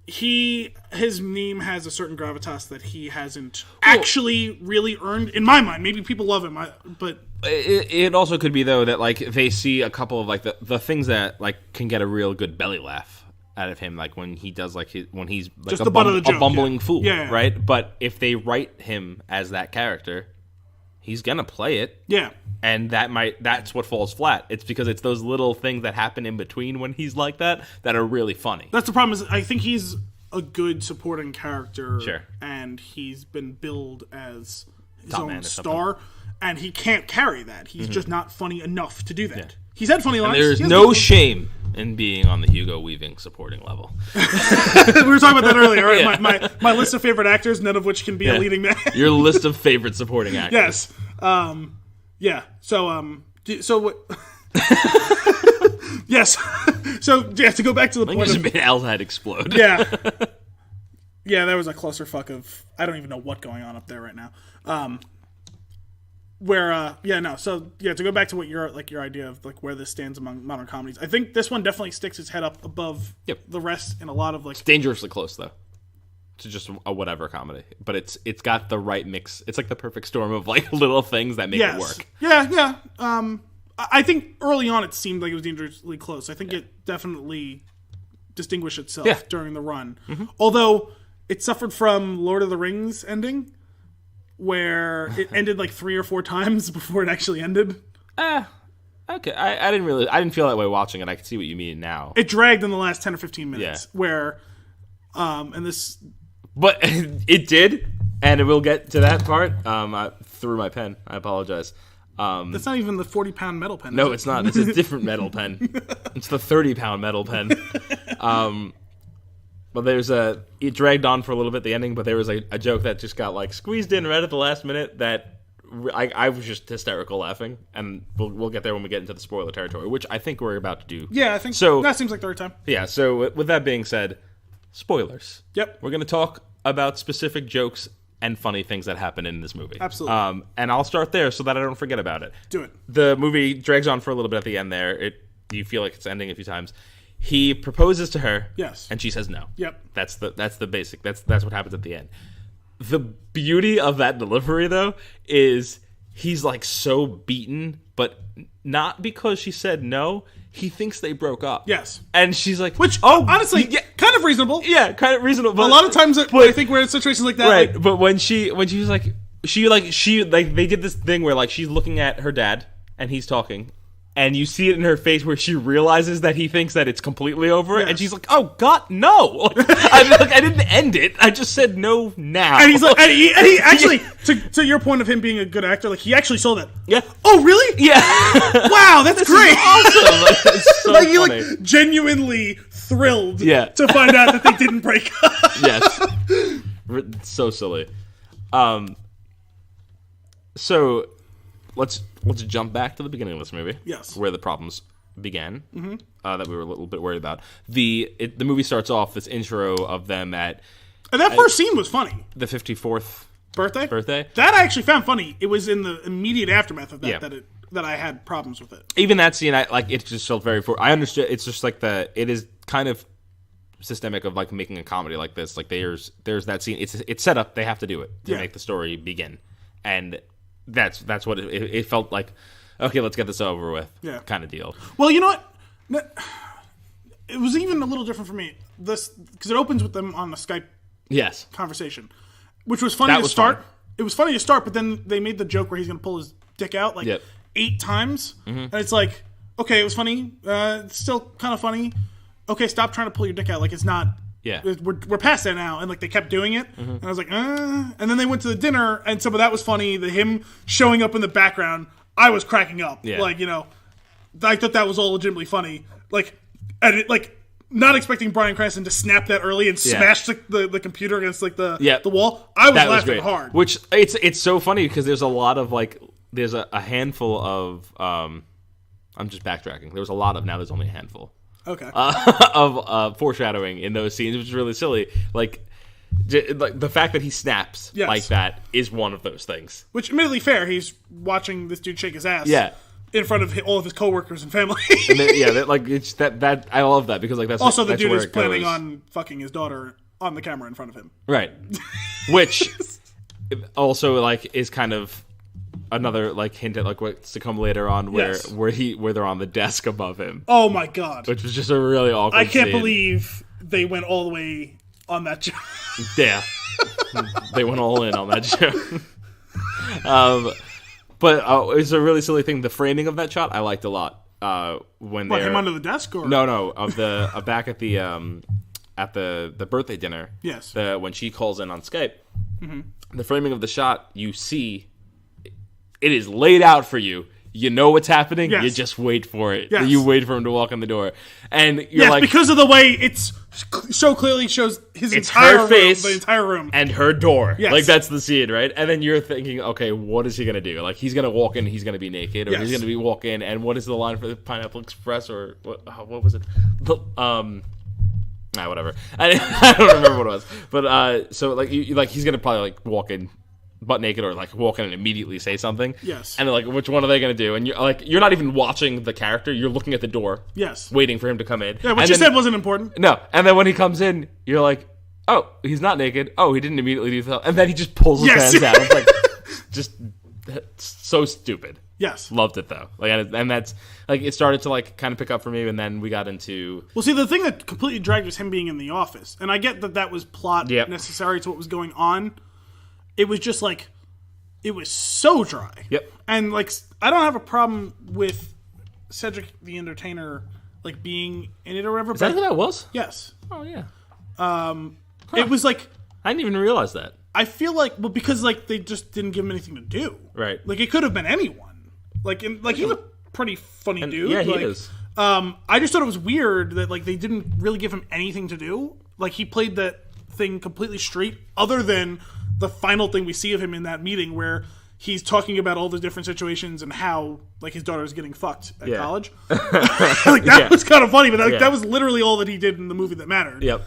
his name has a certain gravitas that he hasn't actually really earned, in my mind. Maybe people love him, but it also could be though that they see a couple of the things that can get a real good belly laugh out of him, when he does when he's just the butt of the joke, a bumbling fool, yeah. right? But if they write him as that character, he's gonna play it, yeah. And that's what falls flat. It's because it's those little things that happen in between when he's like that are really funny. That's the problem. Is I think he's a good supporting character, sure, and he's been billed as his Top own man or star, something. And he can't carry that. He's just not funny enough to do that. Yeah. He's had funny lines. There's no shame in being on the Hugo Weaving supporting level. We were talking about that earlier. Right? Yeah. My list of favorite actors, none of which can be a leading man. Your list of favorite supporting actors. Yes. Yeah. So what? Yes. So to go back to the point. Just made Al's head explode. Yeah. Yeah, there was a clusterfuck of I don't even know what going on up there right now. To go back to what your idea of where this stands among modern comedies, I think this one definitely sticks its head up above the rest in a lot of It's dangerously close though to just a whatever comedy, but it's got the right mix. It's the perfect storm of little things that make it work. Yeah. I think early on it seemed like it was dangerously close. I think it definitely distinguished itself during the run, although it suffered from Lord of the Rings ending, where it ended 3 or 4 times before it actually ended. Okay. I didn't feel that way watching it. I can see what you mean now. It dragged in the last 10 or 15 minutes, where, and this. But it did. And we'll get to that part. I threw my pen. I apologize. That's not even the 40-pound metal pen. No, it's not. It's a different metal pen. It's the 30-pound metal pen. But it dragged on for a little bit, the ending, but there was a joke that just got like squeezed in right at the last minute that I was just hysterical laughing, and we'll get there when we get into the spoiler territory, which I think we're about to do. Yeah, I think so. That seems like the right time. Yeah, so with that being said, spoilers. Yep. We're going to talk about specific jokes and funny things that happen in this movie. Absolutely. And I'll start there so that I don't forget about it. Do it. The movie drags on for a little bit at the end there. You feel like it's ending a few times. He proposes to her. Yes. And she says no. Yep. That's the basic. That's what happens at the end. The beauty of that delivery, though, is he's like so beaten, but not because she said no. He thinks they broke up. Yes. And she's like, which, honestly, kind of reasonable. Yeah, kind of reasonable. But a lot of times, I think we're in situations like that. Right. Like, but when she was like, they did this thing where like she's looking at her dad and he's talking. And you see it in her face where she realizes that he thinks that it's completely over, yes. and she's like, "Oh God, no! I didn't end it. I just said no now." And he's like, and he actually, to your point of him being a good actor, like he actually saw that. Yeah. Oh, really? Yeah. Wow, that's great. Awesome. Like, it's so like, you're funny. like genuinely thrilled. Yeah. To find out that they didn't break up. Yes. So silly. So let's jump back to the beginning of this movie. Yes. Where the problems began. Mm-hmm. That we were a little bit worried about. The movie starts off this intro of them at. And that first scene was funny. The 54th birthday. That I actually found funny. It was in the immediate aftermath of that that I had problems with it. Even that scene, it just felt very. I understood. It's just like it is kind of systemic of like making a comedy like this. Like there's that scene. It's set up. They have to do it to make the story begin, and that's what it felt like. Okay, let's get this over with. Yeah, kind of deal. Well, you know what? It was even a little different for me. This because it opens with them on a Skype conversation, which was funny to start. Funny. It was funny to start, but then they made the joke where he's going to pull his dick out 8 times, and it's like, okay, it was funny. It's still kind of funny. Okay, stop trying to pull your dick out. Like it's not. Yeah, we're past that now, and like they kept doing it, and I was like, and then they went to the dinner, and some of that was funny. Him showing up in the background, I was cracking up. Yeah. Like I thought that was all legitimately funny. Like, and not expecting Bryan Cranston to snap that early and smash the computer against the wall. I was laughing hard. Which it's so funny because there's a lot of there's a handful of I'm just backtracking. There was a lot of now there's only a handful. Okay. Of foreshadowing in those scenes, which is really silly. Like the fact that he snaps like that is one of those things. Which, admittedly, fair. He's watching this dude shake his ass. Yeah. In front of all of his coworkers and family. And then, it's that I love that because that's also the dude is planning on fucking his daughter on the camera in front of him. Right. Which also is kind of another hint at what's to come later on where they're on the desk above him. Oh my God. Which was just a really awkward I can't scene. believe they went all the way on that joke. Yeah. They went all in on that joke. But it's a really silly thing. The framing of that shot I liked a lot. When him under the desk or no of the back at the birthday dinner. Yes. When she calls in on Skype, the framing of the shot, you see it is laid out for you. You know what's happening. Yes. You just wait for it. Yes. You wait for him to walk in the door, and you're because of the way it's so clearly shows his entire face, the entire room, and her door. Yes. That's the scene, right? And then you're thinking, okay, what is he gonna do? He's gonna walk in, he's gonna be naked, or he's gonna walk in, and what is the line for the Pineapple Express, or what was it? Whatever. I don't remember what it was, but so he's gonna probably walk in butt naked or walk in and immediately say something. Yes. And which one are they going to do? And you're not even watching the character. You're looking at the door. Yes. Waiting for him to come in. Yeah, what you said wasn't important. No. And then when he comes in, you're like, oh, he's not naked. Oh, he didn't immediately do that. And then he just pulls his hands out. It's just so stupid. Yes. Loved it though. And that's it started to kind of pick up for me, and then we got into. Well, see, the thing that completely dragged was him being in the office, and I get that was plot necessary to what was going on. It was just it was so dry. Yep. And I don't have a problem with Cedric the Entertainer being in it or whatever. Is that who that was? Yes. Oh yeah. It was I didn't even realize that. I feel like, well, because like they just didn't give him anything to do. Right. Like it could have been anyone. He's a pretty funny dude. Yeah, he like, is. I just thought it was weird that like they didn't really give him anything to do. Like he played that thing completely straight, other than the final thing we see of him in that meeting where he's talking about all the different situations and how like his daughter is getting fucked at college. Like that was kind of funny, but that was literally all that he did in the movie that mattered. Yep.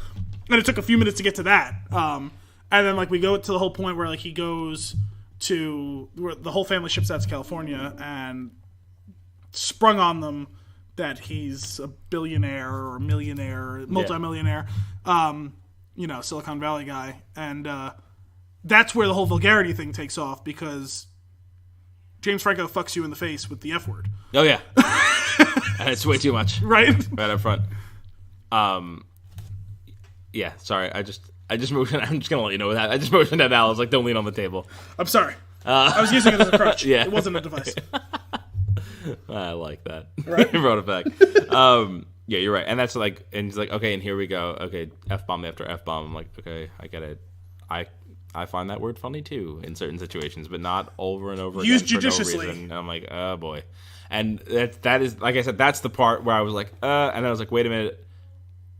And it took a few minutes to get to that. And then like we go to the whole point where like he goes to where the whole family ships out to California and sprung on them that he's a billionaire or a millionaire, multimillionaire, Silicon Valley guy. And that's where the whole vulgarity thing takes off because James Franco fucks you in the face with the F word. Oh, yeah. And it's way too much. Right? Right up front. Yeah, sorry. I just motioned. I'm just going to let you know that. I just motioned at Al. I was like, don't lean on the table. I'm sorry. I was using it as a crutch. Yeah. It wasn't a device. I like that. Right? You brought it back. Yeah, you're right. And that's like, and he's like, okay, and here we go. Okay, F-bomb after F-bomb. I'm like, okay, I get it. I find that word funny too in certain situations, but not over and over Used again judiciously. for no reason. And I'm like, oh boy. And that is, like I said, that's the part where I was like, and I was like, wait a minute.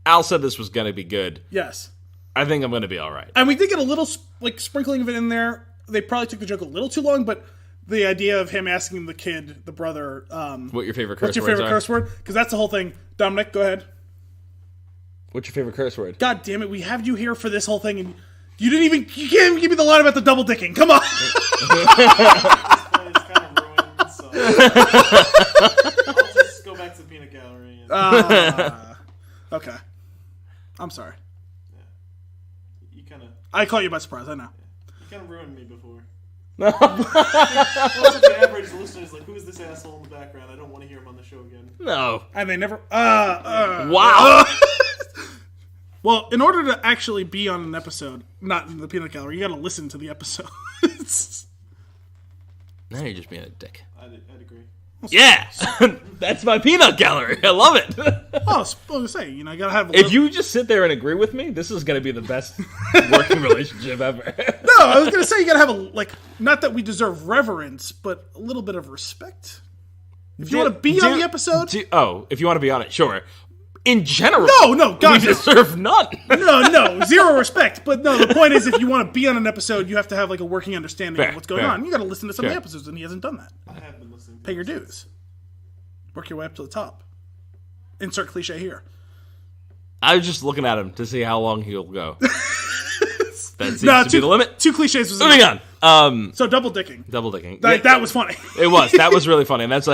Al said this was going to be good. Yes. I think I'm going to be all right. And we did get a little, like, sprinkling of it in there. They probably took the joke a little too long, but the idea of him asking the kid, the brother, what your favorite curse what's your words favorite are? curse word? Because that's the whole thing. Dominick, go ahead. What's your favorite curse word? God damn it, we have you here for this whole thing, and you can't even give me the line about the double dicking. Come on. It's kind of ruined, so I'll just go back to the peanut gallery. Okay. I'm sorry. Yeah. You kind of... I caught you by surprise, I know. You kind of ruined me before. Most of the average listener is like, who is this asshole in the background? I don't want to hear him on the show again. No. And they never... Wow. Well, in order to actually be on an episode, not in the peanut gallery, you got to listen to the episodes. Now you're just being a dick. I'd agree. Yeah! That's my peanut gallery. I love it. I was supposed to say, you got to have a If you just sit there and agree with me, this is going to be the best working relationship ever. No, I was going to say you got to have not that we deserve reverence, but a little bit of respect. If you want to be on the episode... if you want to be on it, sure. In general, no, God, we deserve none. No, zero respect. But no, the point is, if you want to be on an episode, you have to have like a working understanding of what's going on. You got to listen to some of the episodes, and he hasn't done that. I have been listening. Pay your dues. Work your way up to the top. Insert cliche here. I was just looking at him to see how long he'll go. That seems to be the limit. 2 cliches was moving on. So double dicking. Double dicking. That was funny. It was. That was really funny, and that's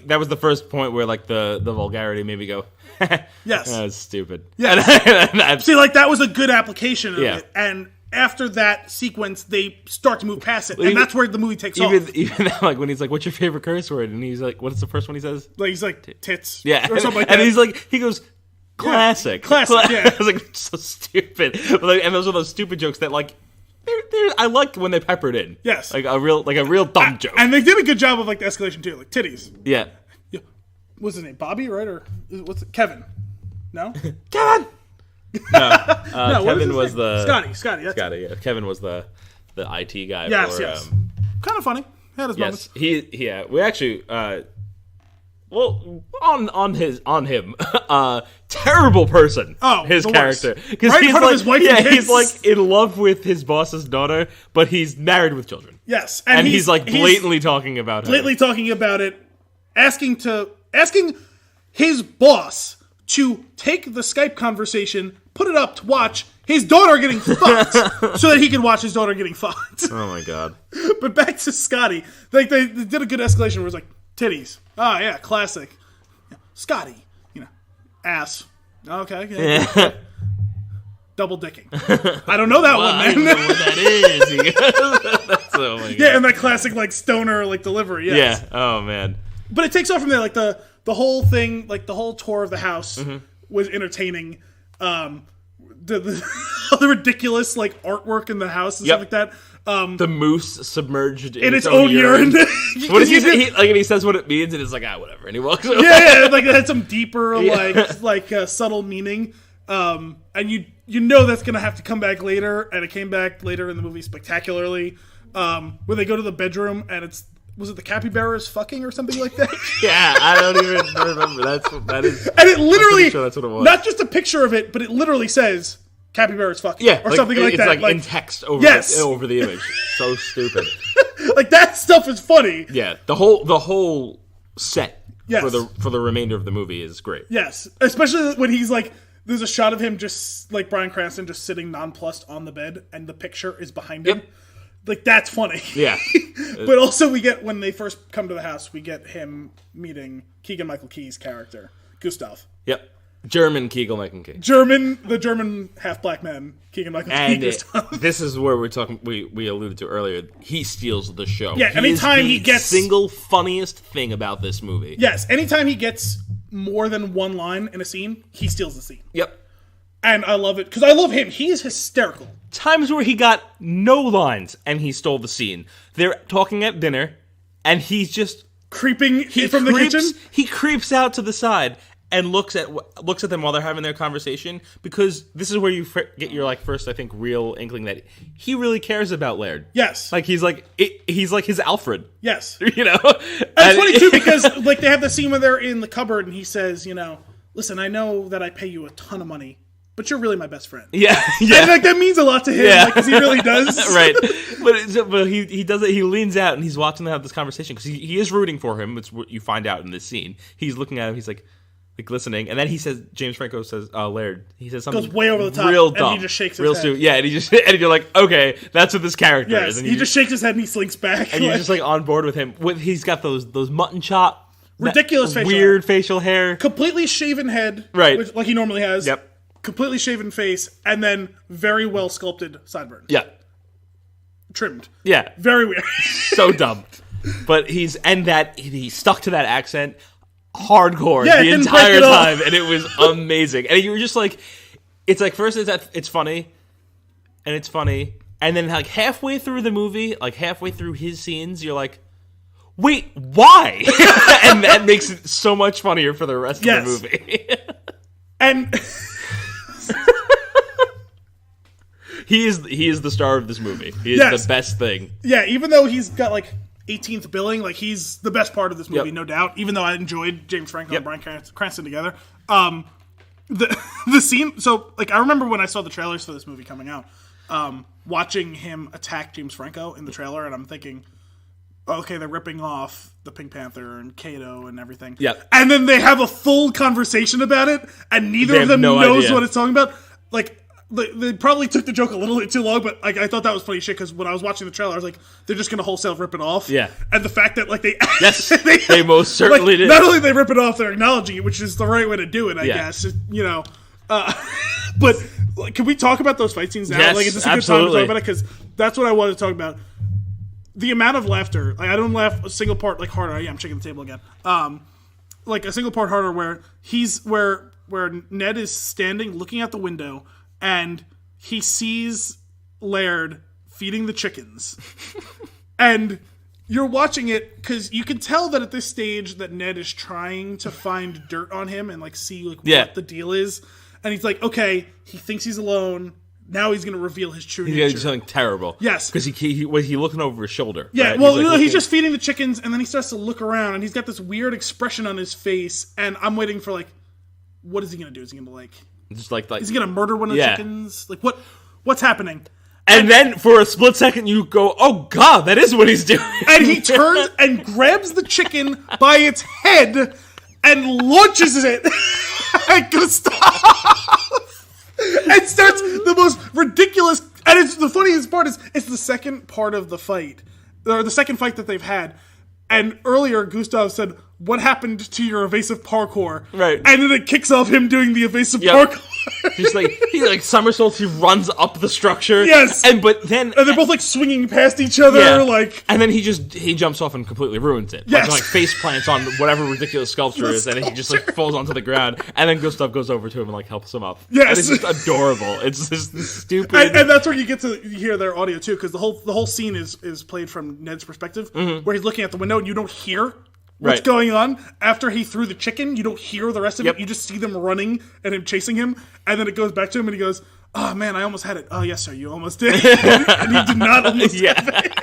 that was the first point where like the vulgarity made me go, yes, that was stupid. Yeah. See, like that was a good application of it, and after that sequence, they start to move past it, and that's where the movie takes off. Even like when he's like, "What's your favorite curse word?" and he's like, "What's the first one he says?" Like he's like tits, or something like that. And he's like, he goes, "Classic, Yeah. I was like, so stupid. And those are those stupid jokes that like. I like when they peppered in. Yes. Like a real dumb joke. And they did a good job of like the escalation too, like titties. Yeah. What's his name? Bobby, right? Or what's it? Kevin? No. Kevin. No. Kevin was the Scotty. That's Scotty. Yeah. Kevin was the IT guy. Yes. For, kind of funny. Had his moments. We actually. Well, on him, terrible person. Oh, his character, because right in front of his wife and kids. He's like in love with his boss's daughter, but he's married with children. Yes, and he's like blatantly talking about her. Blatantly talking about it, asking his boss to take the Skype conversation, put it up to watch his daughter getting fucked, so that he can watch his daughter getting fucked. Oh my god! But back to Scotty, like they did a good escalation where it was like titties. Oh yeah, classic. Scotty, ass. Okay. Yeah. Double dicking. I don't know that one, man. I don't know what that is. That's, oh my god. Yeah, and that classic like stoner like delivery. Yes. Yeah. Oh man. But it takes off from there. Like the whole thing, like the whole tour of the house was entertaining. The ridiculous like artwork in the house and stuff like that. The moose submerged in its own urine. What does he say? And he says what it means, and it's like, whatever. And he walks away. Yeah, like it had some deeper, like subtle meaning. And you know that's gonna have to come back later, and it came back later in the movie spectacularly. When they go to the bedroom and was it the capybaras fucking or something like that? Yeah, I don't even remember. That is. And it literally, sure that's what it was. Not just a picture of it, but it literally says capybaras fucking, Yeah, or something like it's that. It's like in text over the image. So stupid. Like that stuff is funny. Yeah, the whole set Yes. for the remainder of the movie is great. Yes, especially when he's like, there's a shot of him just like Bryan Cranston just sitting nonplussed on the bed, and the picture is behind him. Like, that's funny. Yeah. But also we get, when they first come to the house, we get him meeting Keegan-Michael Key's character, Gustav. Yep. German Keegan-Michael Key. The German half-black man, Keegan-Michael Key. Gustav. This is where we're talking, we alluded to earlier, he steals the show. Yeah, anytime he gets... single funniest thing about this movie. Yes, anytime he gets more than one line in a scene, he steals the scene. Yep. And I love it, because I love him. He is hysterical. Times where he got no lines and he stole the scene. They're talking at dinner and he's just creeping from the kitchen. He creeps out to the side and looks at them while they're having their conversation, because this is where you get your first, I think, real inkling that he really cares about Laird. Yes. Like he's like his Alfred. Yes. You know. And it's funny too, because they have the scene where they're in the cupboard and he says, listen, I know that I pay you a ton of money, but you're really my best friend. Yeah. And that means a lot to him, because he really does. Right. But he does it. He leans out and he's watching them have this conversation, because he is rooting for him. It's what you find out in this scene. He's looking at him. He's like listening, and then he says, James Franco says, Laird. He says something goes way over the top, real dumb, and he just shakes his head. Yeah, and you're like, okay, that's what this character is. And he just shakes his head and he slinks back, and you're just on board with him. He's got those mutton chop, ridiculous facial hair, completely shaven head, right, like he normally has. Yep. Completely shaven face, and then very well sculpted sideburns. Yeah. Trimmed. Yeah. Very weird. So dumb. But he stuck to that accent hardcore the entire time, and it was amazing. And you were just like, it's like, first it's funny, and then halfway through the movie, halfway through his scenes, you're like, wait, why? And that makes it so much funnier for the rest of the movie. And he is the star of this movie. He is the best thing. Yeah, even though he's got 18th billing, he's the best part of this movie, no doubt. Even though I enjoyed James Franco and Bryan Cranston together, the scene. So I remember when I saw the trailers for this movie coming out, watching him attack James Franco in the trailer, and I'm thinking, okay, they're ripping off the Pink Panther and Kato and everything. Yeah. And then they have a full conversation about it, and neither of them knows what it's talking about. They probably took the joke a little bit too long, but I thought that was funny shit, because when I was watching the trailer, I was like, they're just going to wholesale rip it off. Yeah. And the fact that, they... Yes, they most certainly did. Not only they rip it off, they're acknowledging it, which is the right way to do it, I guess. But can we talk about those fight scenes now? Yes, is this a good time to talk about it? Because that's what I wanted to talk about. The amount of laughter. I don't laugh a single part harder. Yeah, I'm shaking the table again. A single part harder where Ned is standing looking out the window, and he sees Laird feeding the chickens. And you're watching it because you can tell that at this stage that Ned is trying to find dirt on him and see what the deal is. And he's like, okay, he thinks he's alone. Now he's going to reveal his true nature. He's doing something terrible. Yes. Because he was looking over his shoulder. Yeah, right? well, he's just feeding the chickens, and then he starts to look around, and he's got this weird expression on his face, and I'm waiting for, what is he going to do? Is he going to, just is he going to murder one of the chickens? What's happening? And then, for a split second, you go, oh, God, that is what he's doing. And he turns and grabs the chicken by its head and launches it at Gustav. And starts the most ridiculous... And the funniest part is, it's the second part of the fight. Or the second fight that they've had. And earlier, Gustav said, what happened to your evasive parkour? Right. And then it kicks off him doing the evasive parkour. He somersaults, he runs up the structure. Yes. And they're both swinging past each other. Yeah. And then he jumps off and completely ruins it. Yes. Face plants on whatever ridiculous sculpture is, and he just falls onto the ground. And then Gustav goes over to him and helps him up. Yes. And it's just adorable. It's just stupid. And that's where you get to hear their audio too, because the whole scene is played from Ned's perspective, where he's looking out the window and you don't hear what's going on. After he threw the chicken, you don't hear the rest of it. You just see them running and him chasing him, and then it goes back to him and he goes, oh man, I almost had it. Oh yes, sir, you almost did. And he did not almost have it.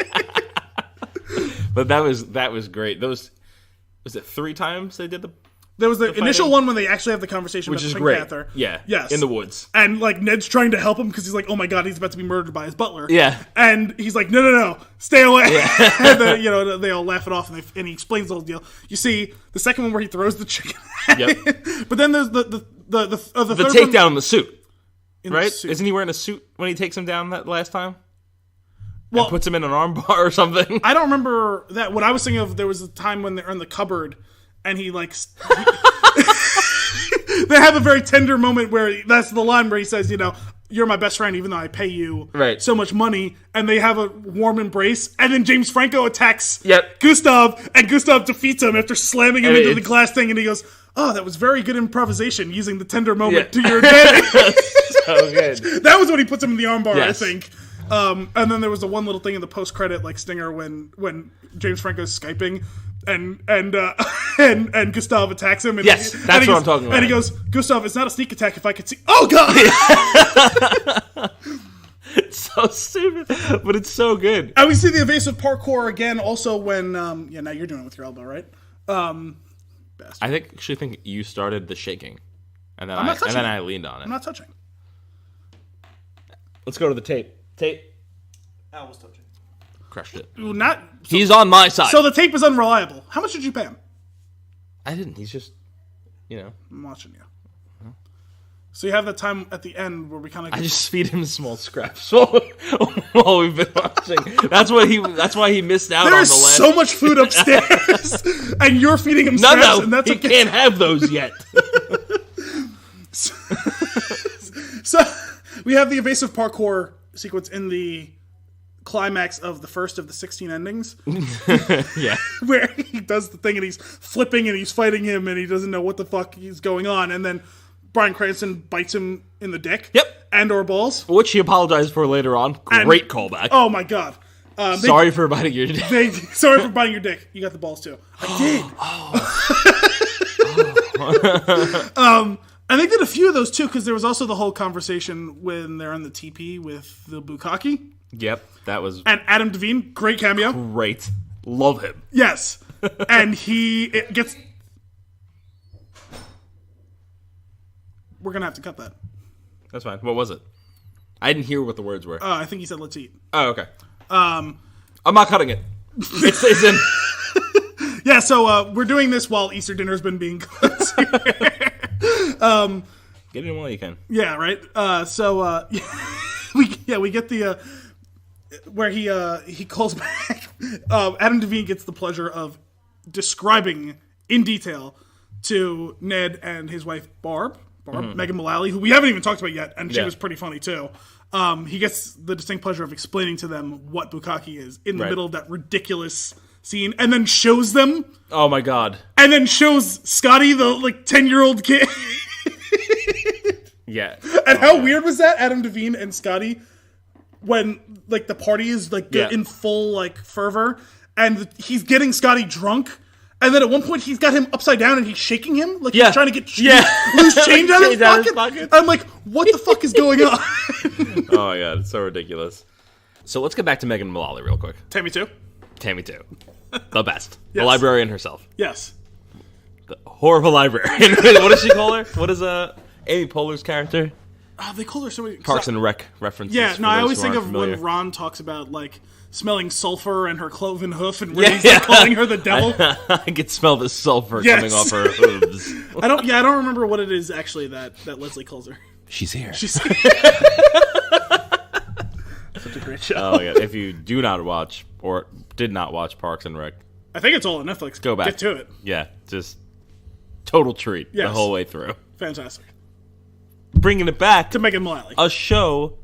But that was great. Was it 3 times they did the? There was the initial fighting? one when they actually have the conversation Which about is the Pink great. Panther. Yeah. Yes. In the woods. And like Ned's trying to help him because he's like, oh my god, he's about to be murdered by his butler. Yeah. And he's like, no, stay away. Yeah. And then, they all laugh it off, and he explains the whole deal. You see the second one where he throws the chicken. Yep. But then there's the third takedown in the suit. in Right? the suit. Isn't he wearing a suit when he takes him down that last time? Well, And puts him in an armbar or something. I don't remember that. What I was thinking of, there was a time when they're in the cupboard, and he like. They have a very tender moment where that's the line where he says, you're my best friend even though I pay you so much money, and they have a warm embrace, and then James Franco attacks Gustav, and Gustav defeats him after slamming him into the glass thing, and he goes, oh, that was very good improvisation using the tender moment to your advantage. So good. That was when he puts him in the armbar, Yes. I think. And then there was the one little thing in the post-credit stinger when James Franco's Skyping and Gustav attacks him. And Yes, that's what I'm talking about. And he goes, Gustav, it's not a sneak attack if I could see. Oh god! It's so stupid, but it's so good. And we see the evasive parkour again. Also, when now you're doing it with your elbow, right? I actually think you started the shaking, and then not touching I leaned on it. I'm not touching. Let's go to the tape. Al was touching. Crushed it. He's on my side. So the tape is unreliable. How much did you pay him? I didn't. He's just, I'm watching you. So you have that time at the end where we kind of. I just feed him small scraps while we've been watching. That's why he missed out on the There's last. so much food upstairs, and you're feeding him scraps, No, and that's he okay. can't have those yet. So we have the evasive parkour sequence in the climax of the first of the 16 endings. Yeah. Where he does the thing and he's flipping and he's fighting him and he doesn't know what the fuck is going on, and then Bryan Cranston bites him in the dick. Yep. And or balls. Which he apologized for later on. Great callback. Oh my god. Sorry for biting your dick. Sorry for biting your dick. You got the balls too. I did. I think that a few of those too, because there was also the whole conversation when they're in the teepee with the bukkake. Yep, that was And Adam Devine, great cameo. great. Love him. Yes. And it gets... We're going to have to cut that. That's fine. What was it? I didn't hear what the words were. I think he said, let's eat. Oh, okay. I'm not cutting it. It stays in. Yeah, so we're doing this while Easter dinner's been being cooked. Get it in while you can. Yeah, right? We get the... where he calls back. Adam Devine gets the pleasure of describing in detail to Ned and his wife Barb, Megan Mullally, who we haven't even talked about yet, and she was pretty funny too. He gets the distinct pleasure of explaining to them what bukkake is in the middle of that ridiculous scene, and then shows them. Oh my god. And then shows Scotty, the 10-year-old kid. Yeah. And how weird was that, Adam Devine and Scotty, when the party is in full fervor, and he's getting Scotty drunk, and then at one point he's got him upside down and he's shaking him he's trying to get loose change out of his pocket. I'm like, what the fuck is going on? Oh my god, it's so ridiculous. So let's get back to Megan Mullally real quick. Tammy too. The best. Yes. The librarian herself. Yes. The horrible librarian. What does she call her? What is Amy Poehler's character? They call her so many... Parks and Rec references. Yeah, no, I always think of familiar. when Ron talks about, smelling sulfur and her cloven hoof, and Rennie's calling her the devil. I could smell the sulfur coming off her hooves. I don't remember what it is, actually, that Leslie calls her. She's here. Such a great show. Oh, yeah. If you do not watch, or did not watch Parks and Rec, I think it's all on Netflix. go back. Get to it. Yeah, just total treat the Yes. whole way through. Fantastic. Bringing it back To Megan Mullally. a show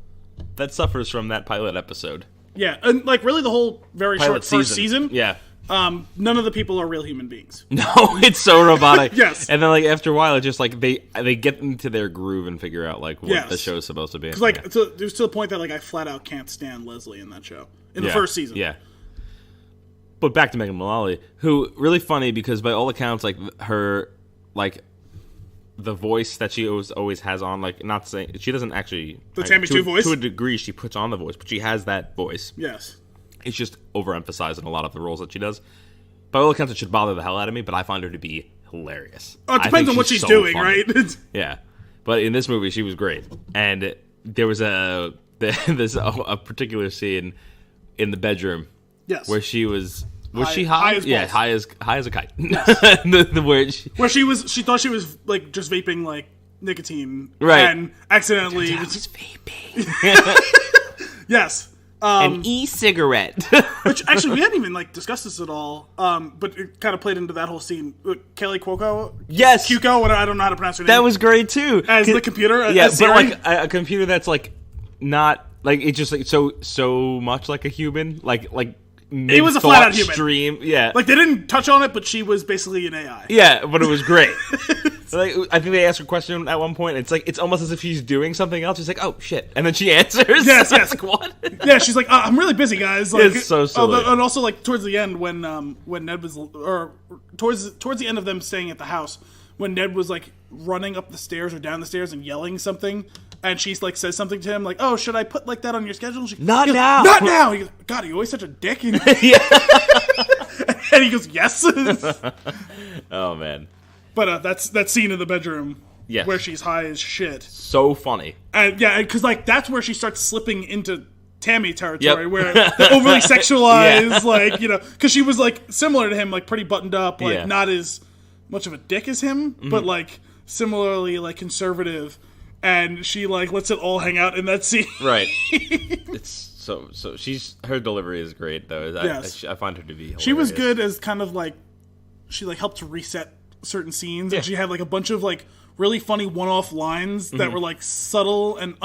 that suffers from that pilot episode. Yeah, and really the whole very Pilot short first season. Yeah. None of the people are real human beings. No, it's so robotic. Yes. And then after a while, it's just they get into their groove and figure out what the show's supposed to be. Because there's to the point that I flat out can't stand Leslie in that show in the first season. Yeah. But back to Megan Mullally, who really funny because by all accounts, her the voice that she always has on, like, not saying she doesn't actually the Tammy 2 voice to a degree. She puts on the voice, but she has that voice. Yes, it's just overemphasized in a lot of the roles that she does. By all accounts, it should bother the hell out of me, but I find her to be hilarious. Oh, it depends on what she's doing, funny. Right? Yeah, but in this movie, she was great, and there was a particular scene in the bedroom, yes, where she was. Was she high? Yeah, high as a kite. Yes. Where she thought she was like just vaping like nicotine, right? And accidentally was vaping. Yes, an e-cigarette. Which actually we hadn't even like discussed this at all. But it kind of played into that whole scene. Kelly Cuoco, yes, Cuoco. I don't know how to pronounce her name. That was great too. As the computer, yeah, as but like a computer that's like not like it's just like so much like a human, like. It was a flat-out human. Stream, yeah. Like, they didn't touch on it, but she was basically an AI. Yeah, but it was great. Like, I think they asked her a question at one point, and it's almost as if she's doing something else. She's like, oh, shit. And then she answers. Yes. Like, what? Yeah, she's like, I'm really busy, guys. Like, it's so silly. And also, like, towards the end, when Ned was... Or towards the end of them staying at the house, when Ned was, like, running up the stairs or down the stairs and yelling something... And she's like says something to him like, "Oh, should I put like that on your schedule?" Not now. Not now. He goes, God, are you always such a dick? And he goes, "Yes." Oh man. But that's that scene in the bedroom, yes, where she's high as shit. So funny. And yeah, because like that's where she starts slipping into Tammy territory, where the overly sexualized, like because she was like similar to him, like pretty buttoned up, like not as much of a dick as him, but like similarly like conservative. And she like lets it all hang out in that scene. Right. It's so her delivery is great though. Yes. I find her to be hilarious. She was good as kind of like she like helped to reset certain scenes, and she had like a bunch of like really funny one-off lines that were like subtle and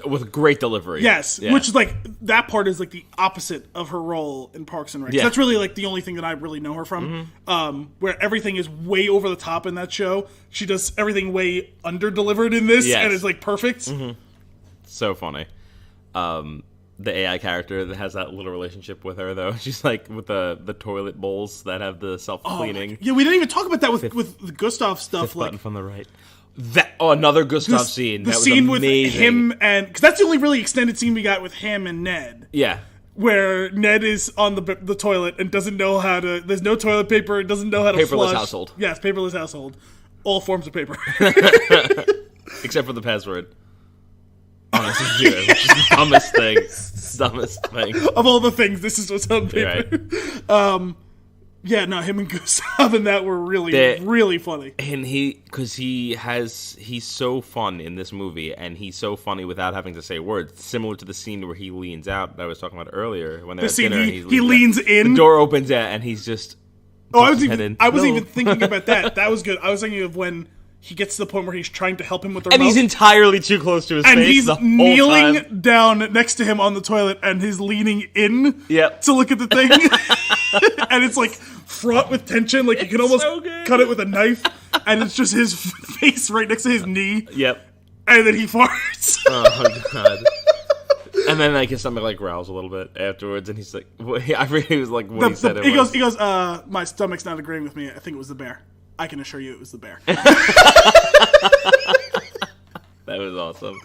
with great delivery. Yes, which is like that part is like the opposite of her role in Parks and Rec. Yeah. That's really like the only thing that I really know her from. Where everything is way over the top in that show. She does everything way under-delivered in this, and it's like perfect. So funny. The AI character that has that little relationship with her, though. She's like with the toilet bowls that have the self-cleaning. Yeah, we didn't even talk about that with the Gustav stuff. Fifth button from the right. Another Gustav scene. The scene with him and... Because that's the only really extended scene we got with him and Ned. Yeah. Where Ned is on the toilet and doesn't know how to... There's no toilet paper, doesn't know how to flush. Paperless household. Yes, paperless household. All forms of paper. Except for the password. Oh, this is weird. Which is the dumbest thing. Dumbest thing. Of all the things, this is what's on paper. Right. Yeah, no, him and Gustav and that were really funny. And he's so fun in this movie, and he's so funny without having to say words. Similar to the scene where he leans out that I was talking about earlier when they were at dinner. He leans in. The door opens, and he's just. Oh, I was even thinking about that. That was good. I was thinking of when he gets to the point where he's trying to help him with the remote. And he's entirely too close to his face. And he's the whole kneeling time. down next to him on the toilet, and he's leaning in to look at the thing. And it's like fraught with tension. Like you can almost cut it with a knife. And it's just his face right next to his knee. Yep. And then he farts. Oh, God. And then like his stomach like growls a little bit afterwards, and he's like, I forget he was like what he said. He goes, my stomach's not agreeing with me. I think it was the bear. I can assure you it was the bear. That was awesome.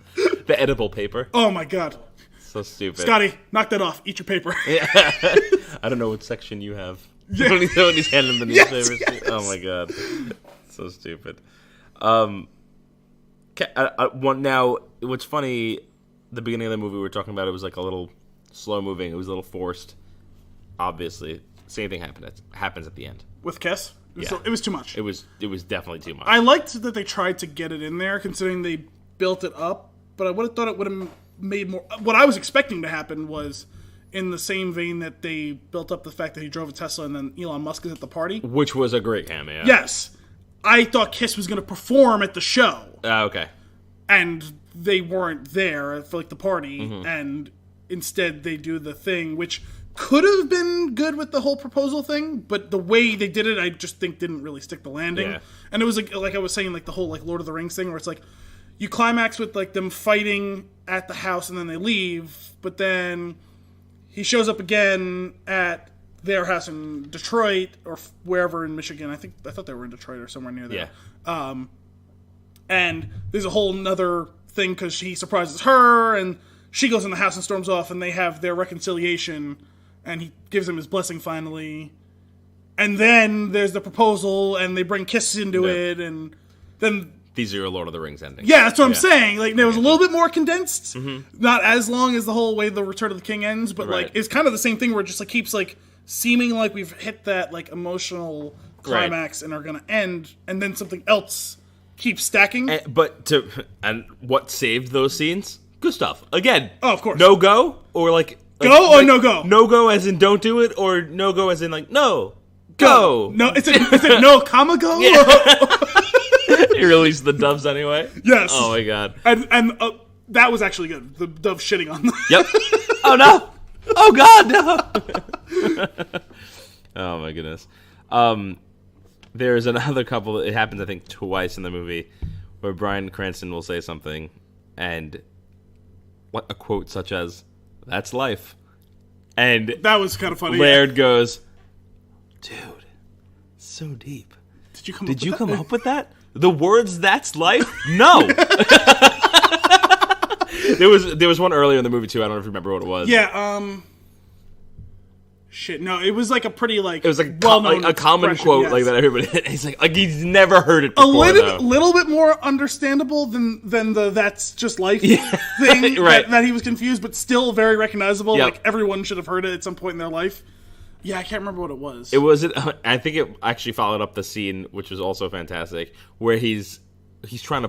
The edible paper. Oh my God. So stupid. Scotty, knock that off. Eat your paper. Yeah. I don't know what section you have. Yeah. When he's handing the newspapers. Yes. Oh my God. So stupid. Now, what's funny, the beginning of the movie we were talking about, it was like a little slow moving. It was a little forced. Obviously. Same thing happens at the end. With Kiss? It was too much. It was definitely too much. I liked that they tried to get it in there, considering they built it up, but I would have thought it would have made more... What I was expecting to happen was in the same vein that they built up the fact that he drove a Tesla and then Elon Musk is at the party. Which was a great cameo. Yes. I thought Kiss was going to perform at the show. Okay. And they weren't there for like the party, and instead they do the thing, which... could have been good with the whole proposal thing, but the way they did it, I just think didn't really stick the landing. Yeah. And it was like I was saying, like the whole like Lord of the Rings thing, where it's like you climax with like them fighting at the house and then they leave, but then he shows up again at their house in Detroit or wherever in Michigan. I thought they were in Detroit or somewhere near there. Yeah. And there's a whole nother thing because he surprises her, and she goes in the house and storms off, and they have their reconciliation, and he gives him his blessing finally. And then there's the proposal, and they bring Kiss into it, and then... These are your Lord of the Rings endings. Yeah, that's what I'm saying. Like, there was a little bit more condensed. Not as long as the whole way the Return of the King ends, but, like, it's kind of the same thing where it just, like, keeps, like, seeming like we've hit that, like, emotional climax and are going to end, and then something else keeps stacking. And what saved those scenes? Good stuff. Again. Oh, of course. No go? Or, like... Go or no go? No go as in don't do it, or no go as in, like, no. Go. No, it's a no, comma, go? Yeah. He released the doves anyway? Yes. Oh, my God. And that was actually good. The dove shitting on them. Yep. Oh, no. Oh, God, no. Oh, my goodness. There's another couple, it happens, I think, twice in the movie, where Bryan Cranston will say something, and a quote such as, "That's life." And that was kind of funny. Laird goes, "Dude, so deep. Did you come up with that? The words, that's life? No." There was one earlier in the movie, too. I don't know if you remember what it was. Yeah, shit, no, it was like a pretty, like, it was like well-known a common quote, yes. Like that everybody. He's like he's never heard it before. A little bit more understandable than the "that's just life" thing. Right. that he was confused, but still very recognizable. Yep. Like everyone should have heard it at some point in their life. Yeah, I can't remember what it was. It wasn't. I think it actually followed up the scene, which was also fantastic, where he's trying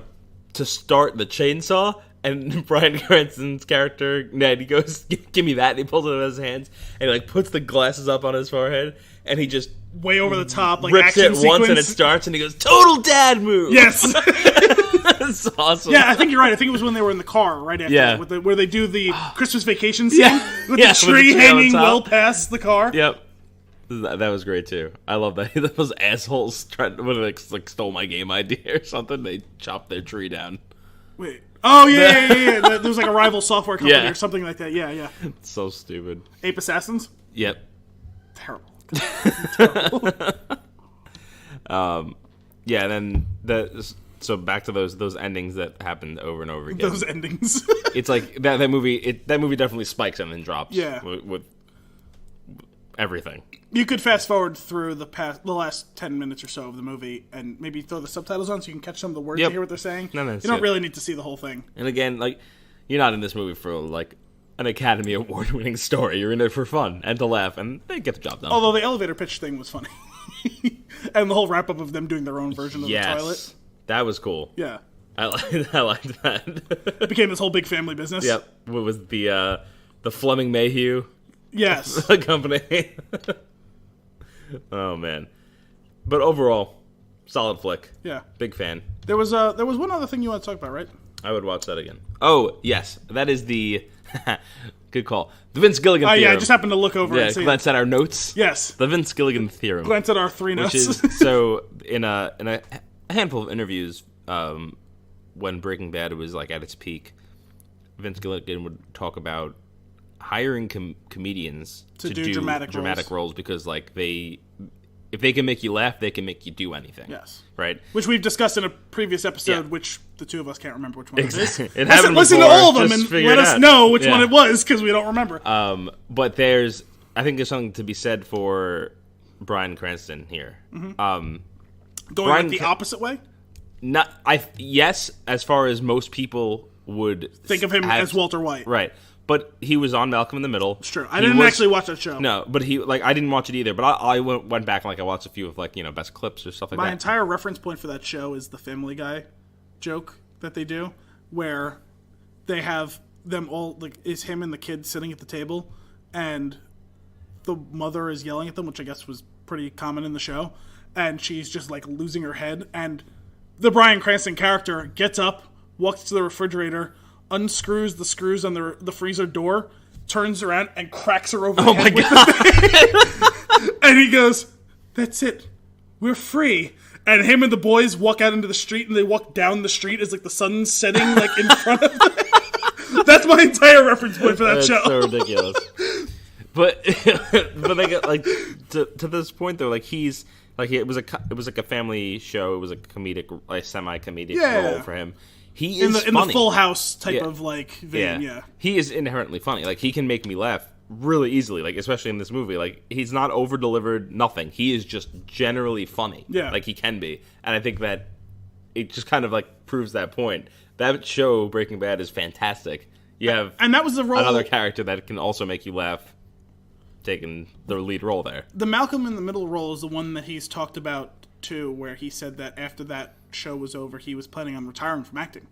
to start the chainsaw. And Bryan Cranston's character, Ned, he goes, "Give me that." And he pulls it out of his hands and he, like, puts the glasses up on his forehead. And he just... way over the top, like, rips action it sequence. once and it starts and he goes, "Total dad move!" Yes! That's awesome. Yeah, I think you're right. I think it was when they were in the car right after that, where they do the Christmas vacation scene with the tree hanging well past the car. Yep. That was great, too. I love that. Those assholes tried to, like, stole my game idea or something. They chopped their tree down. Wait. Oh, yeah. There was like a rival software company or something like that. Yeah. It's so stupid. Ape Assassins? Yep. Terrible. Yeah, and then so back to those endings that happened over and over again. Those endings. It's like that movie. That movie definitely spikes and then drops. Yeah. With everything. You could fast forward through the last 10 minutes or so of the movie and maybe throw the subtitles on so you can catch some of the words and hear what they're saying. No, you don't really need to see the whole thing. And again, like, you're not in this movie for, like, an Academy Award-winning story. You're in it for fun and to laugh, and they get the job done. Although the elevator pitch thing was funny. And the whole wrap-up of them doing their own version of the toilet. That was cool. Yeah. I liked that. It became this whole big family business. Yep. What was the Fleming Mayhew? Yes. Company. Oh, man. But overall, solid flick. Yeah. Big fan. There was one other thing you want to talk about, right? I would watch that again. Oh, yes. That is the... Good call. The Vince Gilligan theorem. Yeah, I just happened to look over and see glance at our notes. Yes. The Vince Gilligan theorem. Glance at our 3 notes. Which is, so, in a handful of interviews, when Breaking Bad was, like, at its peak, Vince Gilligan would talk about hiring comedians to do dramatic roles because, like, if they can make you laugh, they can make you do anything. Yes. Right? Which we've discussed in a previous episode, which the two of us can't remember which one it is. Listen to all of them and let us know which one it was because we don't remember. But I think there's something to be said for Bryan Cranston here. Mm-hmm. Going the opposite way? Yes, as far as most people would think of him as Walter White. Right. But he was on Malcolm in the Middle. It's true. I didn't actually watch that show. No, but I didn't watch it either. But I went back and I watched a few of best clips or stuff like that. My entire reference point for that show is the Family Guy joke that they do, where they have them all is him and the kids sitting at the table, and the mother is yelling at them, which I guess was pretty common in the show, and she's just losing her head, and the Bryan Cranston character gets up, walks to the refrigerator, unscrews the screws on the freezer door, turns around and cracks her over the head with the thing. And he goes, "That's it. We're free." And him and the boys walk out into the street, and they walk down the street as the sun's setting in front of them. That's my entire reference point for that show. That's so ridiculous. But they get to this point though, he's Like it was like a family show. It was a comedic, like semi-comedic Yeah. role for him. He is in the funny. Full House type Yeah. of like vein. Yeah. He is inherently funny. Like he can make me laugh really easily. Like especially in this movie. Like he's not over delivered. Nothing. He is just generally funny. Yeah. Like he can be. And I think that it just kind of like proves that point. That show Breaking Bad is fantastic. You have And that was the role. another character that can also make you laugh, taking the lead role there. The Malcolm in the Middle role is the one that he's talked about too, where he said that after that show was over, he was planning on retiring from acting.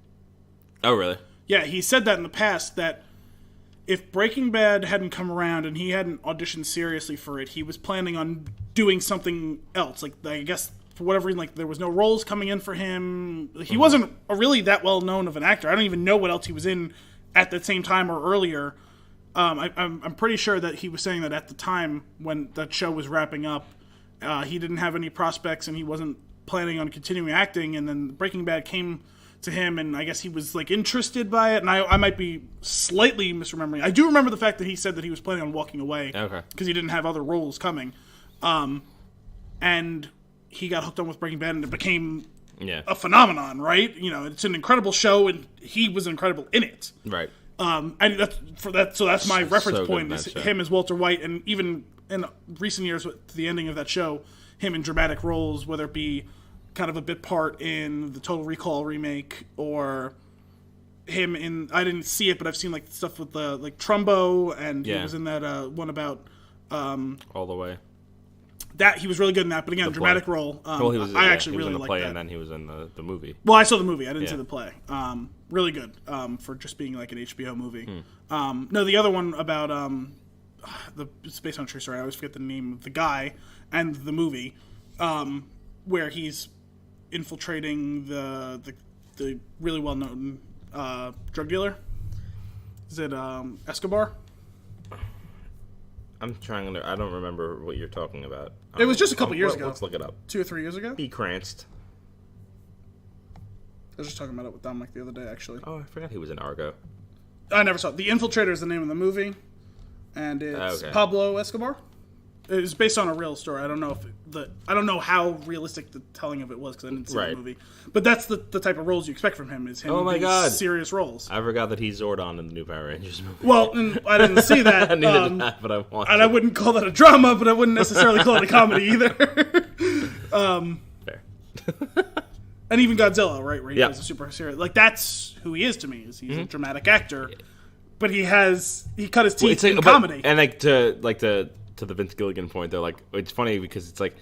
Oh, really? Yeah, he said that in the past, that if Breaking Bad hadn't come around and he hadn't auditioned seriously for it, he was planning on doing something else. Like, I guess, for whatever reason, like, there was no roles coming in for him. He wasn't really that well known of an actor. I don't even know what else he was in at the same time or earlier. I'm pretty sure that he was saying that at the time when that show was wrapping up, he didn't have any prospects and he wasn't planning on continuing acting, and then Breaking Bad came to him, and I guess he was like interested by it, and I might be slightly misremembering. I do remember the fact that he said that he was planning on walking away because he didn't have other roles coming, and he got hooked on with Breaking Bad, and it became a phenomenon, right? You know, it's an incredible show, and he was incredible in it, Right. and so that's my reference so point, good in is that show. him as Walter White, and even in recent years with the ending of that show, him in dramatic roles, whether it be kind of a bit part in the Total Recall remake, or him in, I didn't see it, but I've seen like stuff with the like Trumbo, and he was in that one about All the way. that. He was really good in that, but again, dramatic play. role. Well, he was. I actually he was really in the liked play, that. and then he was in the movie. Well, I saw the movie. I didn't see Yeah. the play. Really good for just being like an HBO movie. No, the other one about it's based on a true story. I always forget the name of the guy and the movie, where he's infiltrating the really well known drug dealer. Is it Escobar? I'm trying to. I don't remember what you're talking about. It was just a couple years ago. Let's look it up. 2 or 3 years ago. He Cranston. I was just talking about it with Dominick the other day, actually. Oh, I forgot he was in Argo. I never saw it. The Infiltrator is the name of the movie, and it's Okay. Pablo Escobar. It's based on a real story. I don't know I don't know how realistic the telling of it was, because I didn't see the movie. But that's the type of roles you expect from him. Is him doing serious roles. I forgot that he's Zordon in the new Power Rangers movie. Well, and I didn't see that. Neither did I, but I want. And I wouldn't call that a drama, but I wouldn't necessarily call it a comedy either. Fair. And even Godzilla, right, where he plays a super serious. Like, that's who he is to me. Is he's a dramatic actor, but he cut his teeth in comedy. And to the Vince Gilligan point, though, like, it's funny because it's like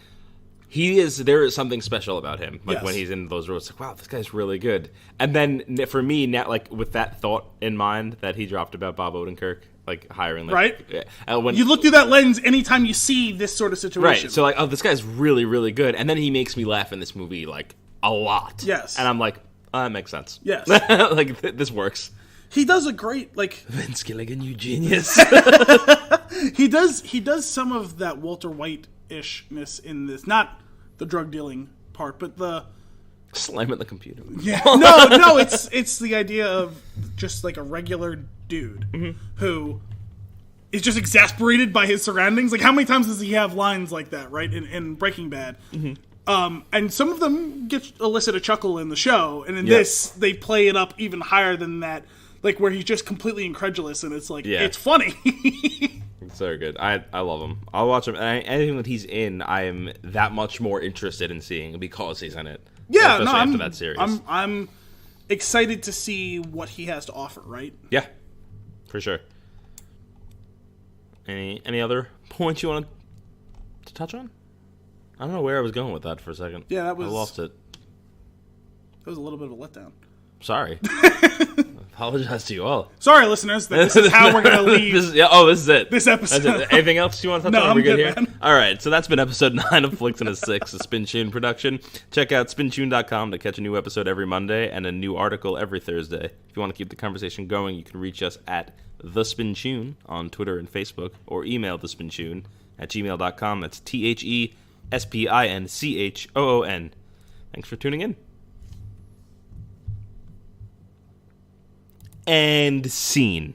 there is something special about him. Like when he's in those roles, it's like, wow, this guy's really good. And then for me, now, like with that thought in mind that he dropped about Bob Odenkirk, like hiring, right? When you look through that lens anytime you see this sort of situation, right? So like, oh, this guy's really, really good, and then he makes me laugh in this movie like a lot. Yes, and I'm like, oh, that makes sense. Yes, like this works. He does a great, like, Vince Gilligan, you genius. He does some of that Walter White-ishness in this, not the drug dealing part, but the slam at the computer. Yeah, no, it's the idea of just like a regular dude who is just exasperated by his surroundings. Like, how many times does he have lines like that, right? In Breaking Bad. And some of them elicit a chuckle in the show, and in this they play it up even higher than that. Like, where he's just completely incredulous, and it's like, it's funny. It's so good. I love him. I'll watch him. Anything that he's in, I am that much more interested in seeing because he's in it. Yeah, especially after that series. I'm excited to see what he has to offer, right? Yeah, for sure. Any other points you want to touch on? I don't know where I was going with that for a second. Yeah, I lost it. That was a little bit of a letdown. Sorry. Apologize to you all. Sorry, listeners. This is how we're going to leave. This is it. This episode. That's it. Anything else you want to touch on? I'm good here? man. All right, so that's been episode 9 of Flix and a 6, a Spinchoon production. Check out spinchoon.com to catch a new episode every Monday and a new article every Thursday. If you want to keep the conversation going, you can reach us at The Spinchoon on Twitter and Facebook, or email thespinchoon@gmail.com. That's TheSpinchoon. Thanks for tuning in. And scene.